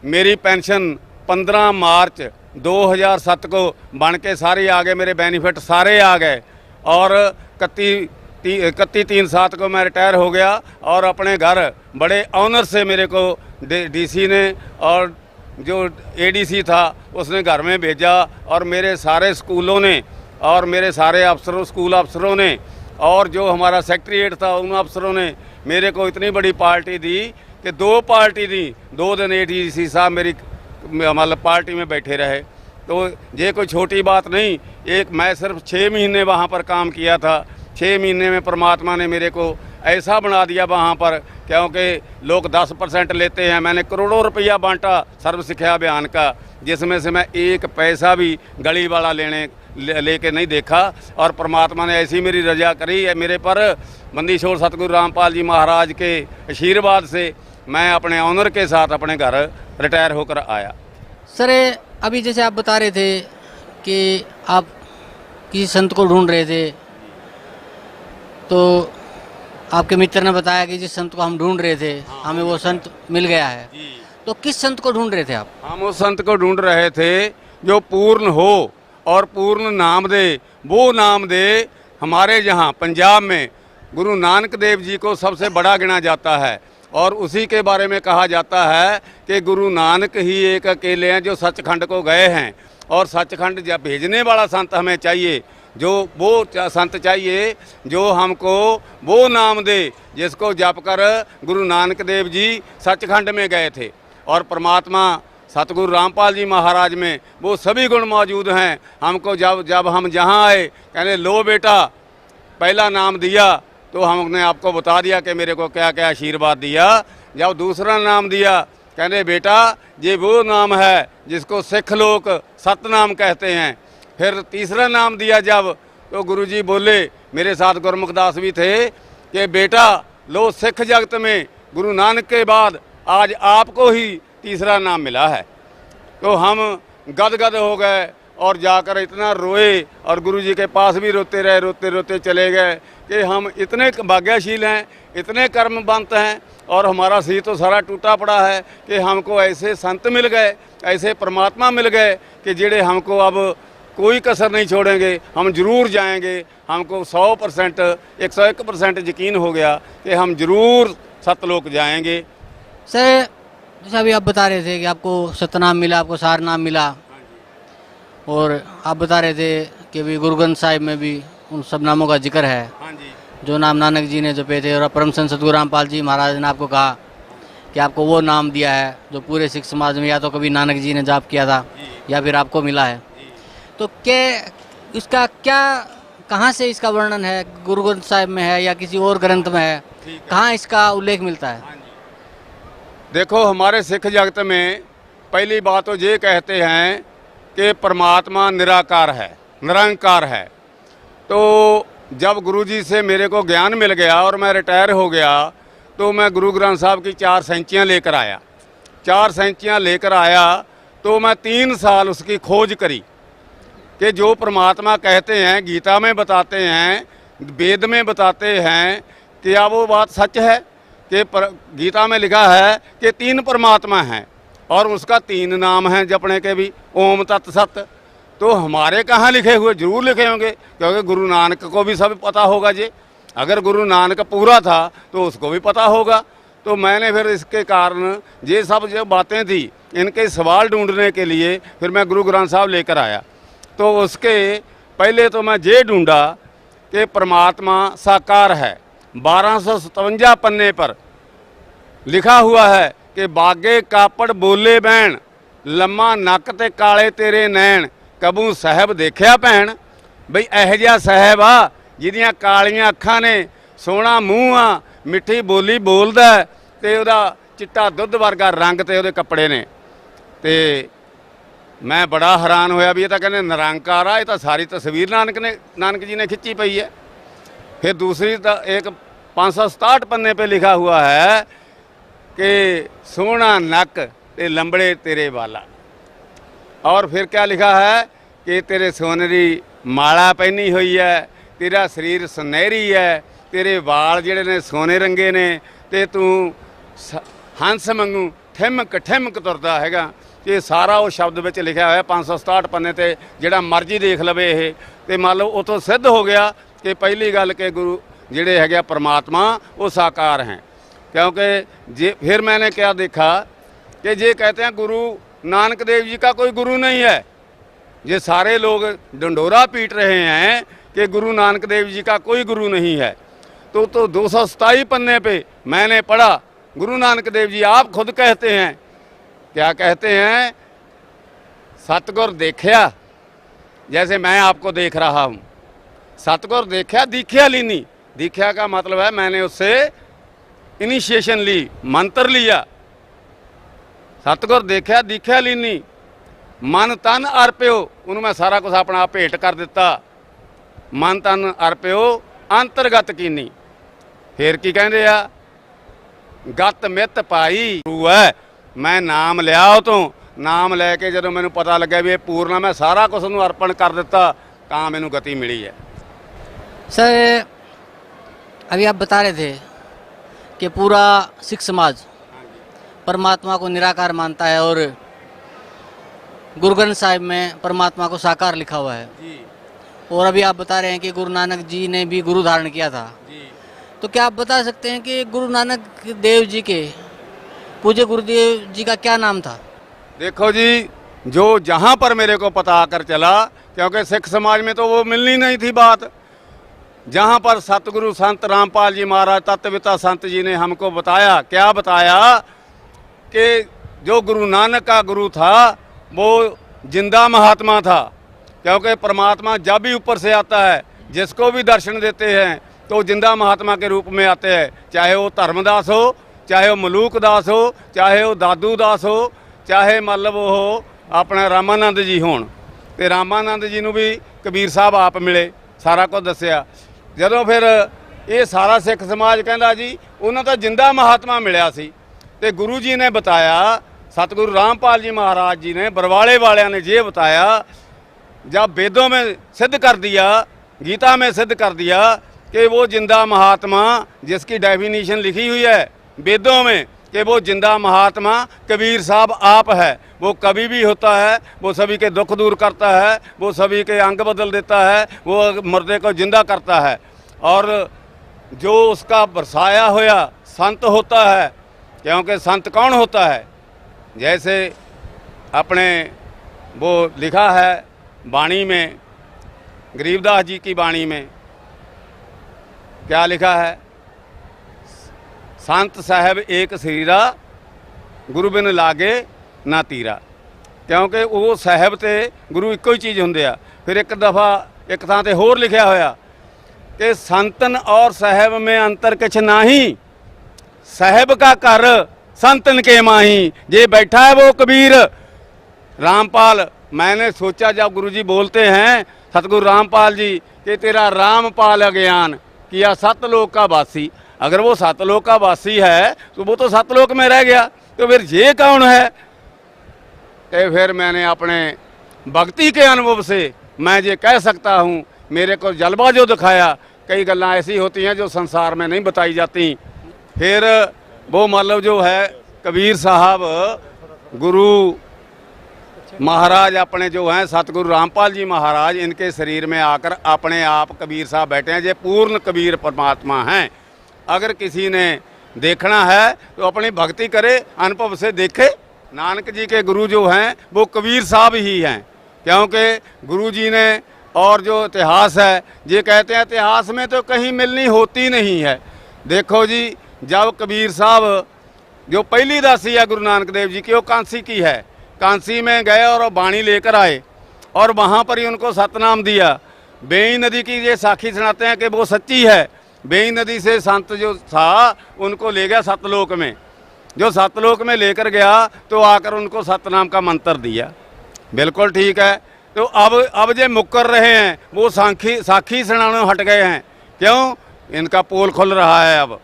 मेरी पेंशन 15 मार्च 2007 को बन के सारी आ गए, मेरे बेनिफिट सारे आ गए। और 31/3/7 को मैं रिटायर हो गया और अपने घर बड़े ऑनर से मेरे को डीसी ने और जो एडीसी था उसने घर में भेजा। और मेरे सारे स्कूलों ने और मेरे सारे अफसरों, स्कूल अफसरों ने और जो हमारा सेक्रेटरीट था उन अफसरों ने मेरे को इतनी बड़ी पार्टी दी कि 2 पार्टी दी। 2 दिन एडीसी साहब मेरी मतलब पार्टी में बैठे रहे। तो ये कोई छोटी बात नहीं। मैं सिर्फ 6 महीने वहाँ पर काम किया था। 6 महीने में परमात्मा ने मेरे को ऐसा बना दिया वहाँ पर, क्योंकि लोग 10% लेते हैं। मैंने करोड़ों रुपया बांटा सर्व शिक्षा अभियान का, जिसमें से मैं 1 पैसा भी गली वाला लेके नहीं देखा। और परमात्मा ने ऐसी मेरी रजा करी है मेरे पर, मंदीशोर सतगुरु रामपाल जी महाराज के आशीर्वाद से मैं अपने ऑनर के साथ अपने घर रिटायर होकर आया। सर अभी जैसे आप बता रहे थे कि आप किसी संत को ढूंढ रहे थे, तो आपके मित्र ने बताया कि जिस संत को हम ढूंढ रहे थे हमें वो संत मिल गया है। तो किस संत को ढूंढ रहे थे आप? हम उस संत को ढूंढ रहे थे जो पूर्ण हो और पूर्ण नाम दे। वो नाम दे हमारे यहाँ पंजाब में गुरु नानक देव जी को सबसे बड़ा गिना जाता है। और उसी के बारे में कहा जाता है कि गुरु नानक ही एक अकेले हैं जो सचखंड को गए हैं। और सचखंड जब भेजने वाला संत हमें चाहिए, जो वो संत चाहिए जो हमको वो नाम दे जिसको जप कर गुरु नानक देव जी सचखंड में गए थे। और परमात्मा सतगुरु रामपाल जी महाराज में वो सभी गुण मौजूद हैं। हमको जब हम जहाँ आए, कहने लो बेटा पहला नाम दिया तो हमने आपको बता दिया कि मेरे को क्या क्या आशीर्वाद दिया। जब दूसरा नाम दिया, कहने बेटा ये वो नाम है जिसको सिख लोग सतनाम कहते हैं। फिर तीसरा नाम दिया जब, तो गुरुजी बोले, मेरे साथ गुरमुख दास भी थे, कि बेटा लो सिख जगत में गुरु नानक के बाद आज आपको ही तीसरा नाम मिला है। तो हम गदगद हो गए और जाकर इतना रोए और गुरुजी के पास भी रोते रहे, रोते रोते चले गए कि हम इतने भाग्यशील हैं, इतने कर्मवंत हैं और हमारा शरीर तो सारा टूटा पड़ा है कि हमको ऐसे संत मिल गए, ऐसे परमात्मा मिल गए कि जेड़े हमको अब कोई कसर नहीं छोड़ेंगे, हम जरूर जाएंगे। हमको 100% 101% यकीन हो गया कि हम जरूर सतलोक जाएंगे। सर जैसे अभी आप बता रहे थे कि आपको सतनाम मिला, आपको सार नाम मिला, और आप बता रहे थे कि भी गुरु ग्रंथ साहिब में भी उन सब नामों का जिक्र है। हाँ जी। जो नाम नानक जी ने जपे थे और परम संत सतगुरु रामपाल जी महाराज ने आपको कहा कि आपको वो नाम दिया है जो पूरे सिख समाज में या तो कभी नानक जी ने जाप किया था या फिर आपको मिला है। तो क्या इसका क्या कहाँ से इसका वर्णन है? गुरु ग्रंथ साहिब में है या किसी और ग्रंथ में है? कहाँ इसका उल्लेख मिलता है? देखो, हमारे सिख जगत में पहली बात तो ये कहते हैं कि परमात्मा निराकार है, निरंकार है। तो जब गुरुजी से मेरे को ज्ञान मिल गया और मैं रिटायर हो गया, तो मैं गुरु ग्रंथ साहब की 4 सेंचियाँ लेकर आया। 4 सेंचियाँ लेकर आया तो मैं 3 साल उसकी खोज करी कि जो परमात्मा कहते हैं, गीता में बताते हैं, वेद में बताते हैं, क्या वो बात सच है कि गीता में लिखा है कि 3 परमात्मा हैं और उसका 3 नाम हैं जपने के भी, ओम तत् सत। तो हमारे कहाँ लिखे हुए? जरूर लिखे होंगे, क्योंकि गुरु नानक को भी सब पता होगा जी। अगर गुरु नानक पूरा था तो उसको भी पता होगा। तो मैंने फिर इसके कारण ये सब जो बातें थी, इनके सवाल ढूंढने के लिए फिर मैं गुरु ग्रंथ साहब लेकर आया। तो उसके पहले तो मैं ये ढूंढा कि परमात्मा साकार है। 1257 पन्ने पर लिखा हुआ है कि बागे कापड़ बोले बैण, लम्मा नक ते काले तेरे नैन, कबू साहब देखिया भैन। बई यह जिहा साहब आ जिहदियां कालियां अखां ने, सोहना मूँह आ, मिठी बोली बोलदा ते उहदा चिट्टा दुੱਧ वर्गा रंग ते उहदे कपड़े ने। ते मैं बड़ा हैरान होया भी ये तो कहते निरंकार आ, ये तो सारी तस्वीर नानक जी ने खिंची पई है। फिर दूसरी एक 567 पन्ने पे लिखा हुआ है कि सोहना नक ते लंबड़े तेरे वाला। और फिर क्या लिखा है कि तेरे सोनरी माला पहनी हुई है, तेरा शरीर सुनहरी है, तेरे वाल जिहड़े ने सोने रंगे ने, ते तू हंस वांगू ठिमक ठिमक तुरदा हैगा। ये सारा वो शब्द विच लिखा हुआ है 567 पन्ने ते, जिहड़ा मर्जी देख लवे ये। ते मान लो उतों सिद्ध हो गया कि पहली गल कि गुरु जिहड़े है परमात्मा वो साकार हैं। क्योंकि जे फिर मैंने क्या देखा कि जे कहते हैं गुरु नानक देव जी का कोई गुरु नहीं है, ये सारे लोग डंडोरा पीट रहे हैं कि गुरु नानक देव जी का कोई गुरु नहीं है। तो 227 पन्ने पे मैंने पढ़ा, गुरु नानक देव जी आप खुद कहते हैं, क्या कहते हैं? सतगुर देखिया जैसे मैं आपको देख रहा हूँ। सतगुर देखिया दीख्या लीनी। दीख्या का मतलब है मैंने उससे इनिशिएशन ली, मंत्र लिया। सतगुर देखिया दीख्या लीनी, मन तन अर्पियो, उन्होंने मैं सारा कुछ अपना भेंट कर दिता। मन तन अर्पियो अंतरगत कीनी। फिर की कहते आ? गत मित पाई गुरु है। मैं नाम लिया वो तो, नाम लैके जो मैनू पता लगे भी ये पूर्ण, मैं सारा कुछ उन्होंने अर्पण कर दिता, तां मैनू गति मिली है। सर, अभी आप बता रहे थे कि पूरा सिख समाज परमात्मा को निराकार मानता है और गुरु ग्रंथ साहिब में परमात्मा को साकार लिखा हुआ है जी। और अभी आप बता रहे हैं कि गुरु नानक जी ने भी गुरु धारण किया था जी। तो क्या आप बता सकते हैं कि गुरु नानक देव जी के पूज्य गुरुदेव जी का क्या नाम था? देखो जी, जो जहाँ पर मेरे को पता आकर चला, क्योंकि सिख समाज में तो वो मिलनी नहीं थी बात, जहाँ पर सतगुरु संत रामपाल जी महाराज तत्ववेता संत जी ने हमको बताया, क्या बताया कि जो गुरु नानक का गुरु था वो जिंदा महात्मा था। क्योंकि परमात्मा जब भी ऊपर से आता है, जिसको भी दर्शन देते हैं तो जिंदा महात्मा के रूप में आते हैं, चाहे वो धर्मदास हो, चाहे वो मलूक दास हो, चाहे वो दादू दास हो, चाहे मतलब वो हो अपना रामानंद जी होण। ते रामानंद जी नूं भी कबीर साहब आप मिले, सारा कुछ दसिया। जदों फिर ये सारा सिख समाज कहंदा जी उन्होंने तो जिंदा महात्मा मिलिया सी, ते गुरु जी ने बताया, सतगुरु रामपाल जी महाराज जी ने, बरवाले वालियां ने ये बताया, जब वेदों में सिद्ध कर दिया, गीता में सिद्ध कर दिया कि वो जिंदा महात्मा जिसकी डेफिनेशन लिखी हुई है वेदों में कि वो जिंदा महात्मा कबीर साहब आप है। वो कभी भी होता है, वो सभी के दुख दूर करता है, वो सभी के अंग बदल देता है, वो मुर्दे को जिंदा करता है। और जो उसका बरसाया होया संत होता है, क्योंकि संत कौन होता है? जैसे अपने वो लिखा है वाणी में, गरीबदास जी की वाणी में क्या लिखा है? संत साहब एक शरीरा गुरु बिन लागे ना तीरा। क्योंकि वो साहब ते गुरु इक्को ही चीज़ होंदे आ। फिर एक दफ़ा एक थां ते होर लिखिया होया कि संतन और साहब में अंतर किछ नाही, साहब का घर संतन के माही, जे बैठा है वो कबीर। रामपाल, मैंने सोचा जब गुरुजी बोलते हैं सतगुरु रामपाल जी कि तेरा रामपाल अज्ञान किया सतलोक का वासी, अगर वो सतलोक का वासी है तो वो तो सतलोक में रह गया, तो फिर ये कौन है? तो फिर मैंने अपने भक्ति के अनुभव से मैं ये कह सकता हूँ, मेरे को जलवा जो दिखाया, कई गल्लां ऐसी होती हैं जो संसार में नहीं बताई जाती। फिर वो मतलब जो है कबीर साहब गुरु महाराज अपने जो हैं सतगुरु रामपाल जी महाराज, इनके शरीर में आकर अपने आप कबीर साहब बैठे हैं। ये पूर्ण कबीर परमात्मा हैं। अगर किसी ने देखना है तो अपनी भक्ति करे, अनुभव से देखे। नानक जी के गुरु जो हैं वो कबीर साहब ही हैं, क्योंकि गुरु जी ने और जो इतिहास है, ये कहते हैं इतिहास में तो कहीं मिलनी होती नहीं है। देखो जी, जब कबीर साहब जो पहली दासी है गुरु नानक देव जी की, वो कांसी की है। कांसी में गए और बाणी लेकर आए और वहाँ पर ही उनको सतनाम दिया। बेई नदी की ये साखी सुनाते हैं कि वो सच्ची है। बेई नदी से संत जो था उनको ले गया सतलोक में, जो सतलोक में लेकर गया तो आकर उनको सतनाम का मंत्र दिया। बिल्कुल ठीक है। तो अब जे मुकर रहे हैं वो साखी सुनाने हट गए हैं। क्यों? इनका पोल खुल रहा है। अब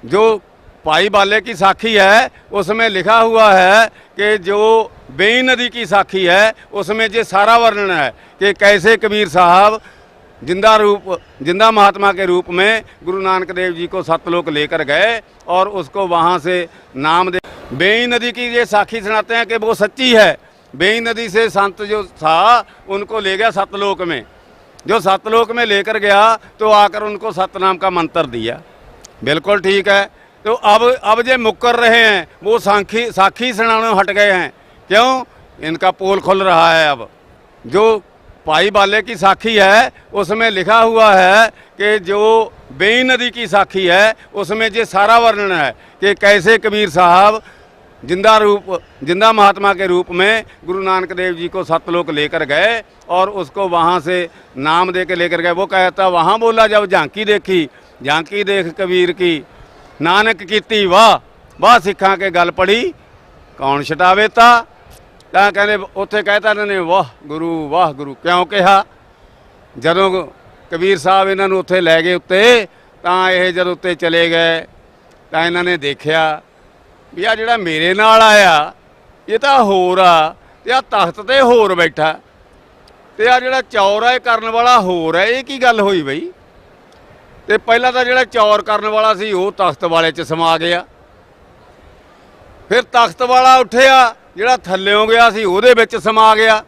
जो पाई बाले की साखी है उसमें लिखा हुआ है कि जो बेई नदी की साखी है उसमें ये सारा वर्णन है कि कैसे कबीर साहब जिंदा महात्मा के रूप में गुरु नानक देव जी को सतलोक लेकर गए और उसको वहाँ से नाम दे। बेई नदी की ये साखी सुनाते हैं कि वो सच्ची है। बेई नदी से संत जो था उनको ले गया सतलोक में, जो सतलोक में लेकर गया तो आकर उनको सतनाम का मंत्र दिया। बिल्कुल ठीक है। तो अब जे मुकर रहे हैं वो साखी सुनाने हट गए हैं। क्यों? इनका पोल खुल रहा है। अब जो पाई बाले की साखी है उसमें लिखा हुआ है कि जो बेई नदी की साखी है उसमें ये सारा वर्णन है कि कैसे कबीर साहब जिंदा महात्मा के रूप में गुरु नानक देव जी को सतलोक लेकर गए और उसको वहाँ से नाम दे के लेकर गए। वो कहता वहाँ बोला, जब झांकी देखी, झांकी देख कबीर की, नानक कीती वाह वाह सिखा के गल पड़ी, कौन छटावे ता। ਤਾਂ ਕਹਿੰਦੇ ਉੱਥੇ ਕਹਿਤਾ ਇਹਨਾਂ ਨੇ ਵਾਹ ਗੁਰੂ ਕਿਉਂ ਕਿਹਾ? ਜਦੋਂ ਕਬੀਰ ਸਾਹਿਬ ਇਹਨਾਂ ਨੂੰ ਉੱਥੇ ਲੈ ਗਏ ਉੱਤੇ, ਤਾਂ ਇਹ ਜਦ ਉੱਤੇ ਚਲੇ ਗਏ ਤਾਂ ਇਹਨਾਂ ਨੇ ਦੇਖਿਆ ਵੀ ਆ ਜਿਹੜਾ ਮੇਰੇ ਨਾਲ ਆਇਆ ਇਹ ਤਾਂ ਹੋਰ ਆ, ਤੇ ਆ ਤਖਤ ਤੇ ਹੋਰ ਬੈਠਾ, ਤੇ ਆ ਜਿਹੜਾ ਚੌਰ ਆ ਇਹ ਕਰਨ ਵਾਲਾ ਹੋਰ ਹੈ। ਇਹ ਕੀ ਗੱਲ ਹੋਈ ਬਈ? ਤੇ ਪਹਿਲਾਂ ਤਾਂ ਜਿਹੜਾ ਚੌਰ ਕਰਨ ਵਾਲਾ ਸੀ ਉਹ ਤਖਤ ਵਾਲੇ 'ਚ ਸਮਾ ਗਿਆ, ਫਿਰ ਤਖਤ ਵਾਲਾ ਉੱਠਿਆ ਜਿਹੜਾ ਥੱਲਿਓਂ ਗਿਆ ਸੀ ਉਹਦੇ ਵਿੱਚ ਸਮਾ ਗਿਆ,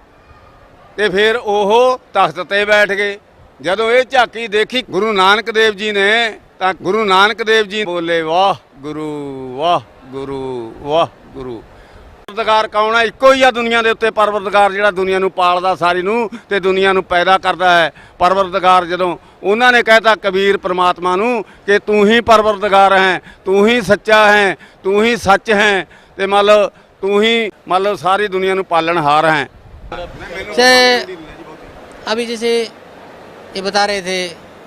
ਤੇ ਫਿਰ ਉਹ ਤਖਤ ਤੇ ਬੈਠ ਗਏ। ਜਦੋਂ ਇਹ ਝਾਕੀ ਦੇਖੀ ਗੁਰੂ ਨਾਨਕ ਦੇਵ ਜੀ ਨੇ ਤਾਂ ਗੁਰੂ ਨਾਨਕ ਦੇਵ ਜੀ ਬੋਲੇ ਵਾਹ ਗੁਰੂ ਵਾਹ ਗੁਰੂ। ਪਰਵਰਦਗਾਰ ਕੌਣ ਹੈ? ਇੱਕੋ ਹੀ ਆ ਦੁਨੀਆ ਦੇ ਉੱਤੇ ਪਰਵਰਦਗਾਰ, ਜਿਹੜਾ ਦੁਨੀਆ ਨੂੰ ਪਾਲਦਾ ਸਾਰੀ ਨੂੰ ਤੇ ਦੁਨੀਆ ਨੂੰ ਪੈਦਾ ਕਰਦਾ ਹੈ। ਪਰਵਰਦਗਾਰ ਜਦੋਂ ਉਹਨਾਂ ਨੇ ਕਹਿਤਾ ਕਬੀਰ परमात्मा ਨੂੰ ਕਿ ਤੂੰ ਹੀ ਪਰਵਰਦਗਾਰ ਹੈ, ਤੂੰ ਹੀ ਸੱਚਾ ਹੈ, ਤੂੰ ਹੀ सच है, ਤੇ मतलब तू ही मतलब सारी दुनिया ਨੂੰ पालनहार हैं। से अभी जैसे ये बता रहे थे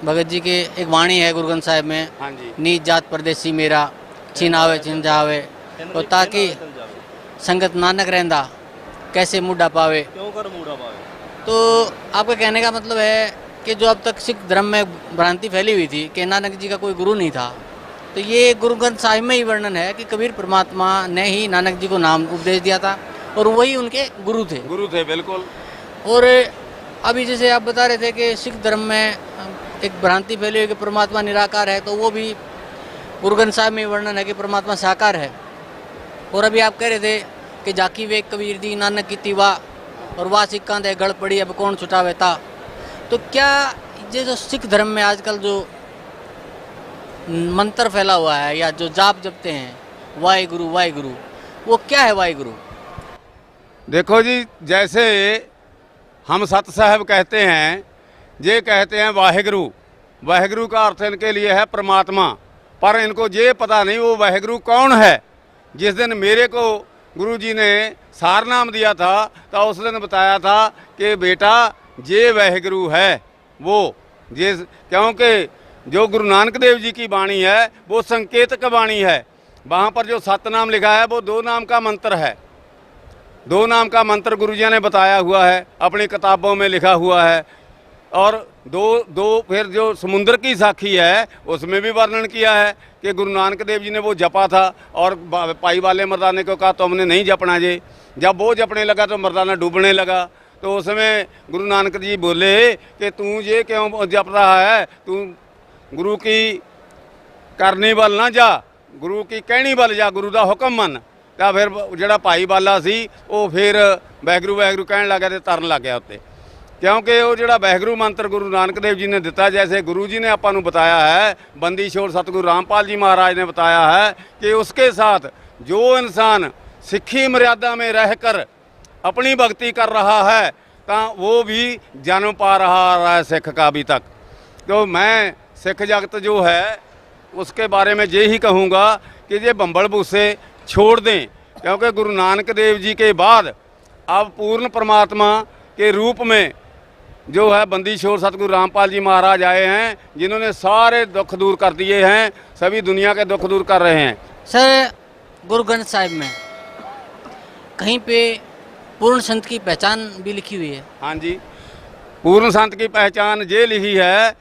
भगत जी के एक वाणी है गुरु ग्रंथ साहिब में, हाँ जी, नीच जात परदेसी मेरा छिनावे छिन जावे, और ताकि संगत नानक रहंदा कैसे मुड़ा पावे। तो आपका कहने का मतलब है कि जो अब तक सिख धर्म में भ्रांति फैली हुई थी कि नानक जी का कोई गुरु नहीं था, तो ये गुरु ग्रंथ साहिब में ही वर्णन है कि कबीर परमात्मा ने ही नानक जी को नाम उपदेश दिया था और वही उनके गुरु थे। बिल्कुल। और अभी जैसे आप बता रहे थे कि सिख धर्म में एक भ्रांति फैली हुई कि परमात्मा निराकार है, तो वो भी गुरु ग्रंथ साहिब में वर्णन है कि परमात्मा साकार है। और अभी आप कह रहे थे कि जाकी वेग कबीर दी नानक की तिवा और वाह सिक्का दे गढ़ पड़ी अब कौन छुटावे ता। तो क्या ये जो सिख धर्म में आजकल जो मंत्र फैला हुआ है या जो जाप जपते हैं वाहिगुरु वाहिगुरु, वो क्या है वाहिगुरु? देखो जी, जैसे हम सत साहब कहते हैं, ये कहते हैं वाहिगुरु। वाहिगुरु का अर्थ इनके लिए है परमात्मा, पर इनको ये पता नहीं वो वाहिगुरु कौन है। जिस दिन मेरे को गुरु जी ने सार नाम दिया था तो उस दिन बताया था कि बेटा ये वाहिगुरु है वो, ये क्योंकि जो गुरु नानक देव जी की वाणी है वो संकेतक वाणी है। वहाँ पर जो सतनाम लिखा है वो 2 नाम का मंत्र है। 2 नाम का मंत्र गुरु जी ने बताया हुआ है, अपनी किताबों में लिखा हुआ है। और दो फिर जो समुद्र की साखी है उसमें भी वर्णन किया है कि गुरु नानक देव जी ने वो जपा था और पाई वाले मर्दाने को कहा तुमने नहीं जपना जी। जब वो जपने लगा तो मर्दाना डूबने लगा। तो उसमें गुरु नानक जी बोले कि तू ये क्यों जप रहा है, तू गुरु की करनी वाल ना जा, गुरु की कहनी वाल जा, गुरु का हुक्म मन। तो फिर जोड़ा भाई वाला सी वो फिर वाहगुरू वाहगुरू कहन लग गया तो तरन लग गया उत्ते, क्योंकि वो जोड़ा वाहगुरू मंत्र गुरु नानक देव जी ने दिता, जैसे गुरु जी ने आपां नूं बताया है, बंदी छोड़ सतगुरु रामपाल जी महाराज ने बताया है कि उसके साथ जो इंसान सिक्खी मर्यादा में रहकर अपनी भक्ति कर रहा है तो वो भी जन्म पा रहा है सिख का अभी तक। तो मैं सिख जगत जो है उसके बारे में यही कहूँगा कि ये बंबल भूसे छोड़ दें, क्योंकि गुरु नानक देव जी के बाद अब पूर्ण परमात्मा के रूप में जो है बंदी छोड़ सतगुरु रामपाल जी महाराज आए हैं, जिन्होंने सारे दुख दूर कर दिए हैं, सभी दुनिया के दुख दूर कर रहे हैं। सर, गुरु ग्रंथ साहिब में कहीं पे पूर्ण संत की पहचान भी लिखी हुई है। हाँ जी, पूर्ण संत की पहचान ये लिखी है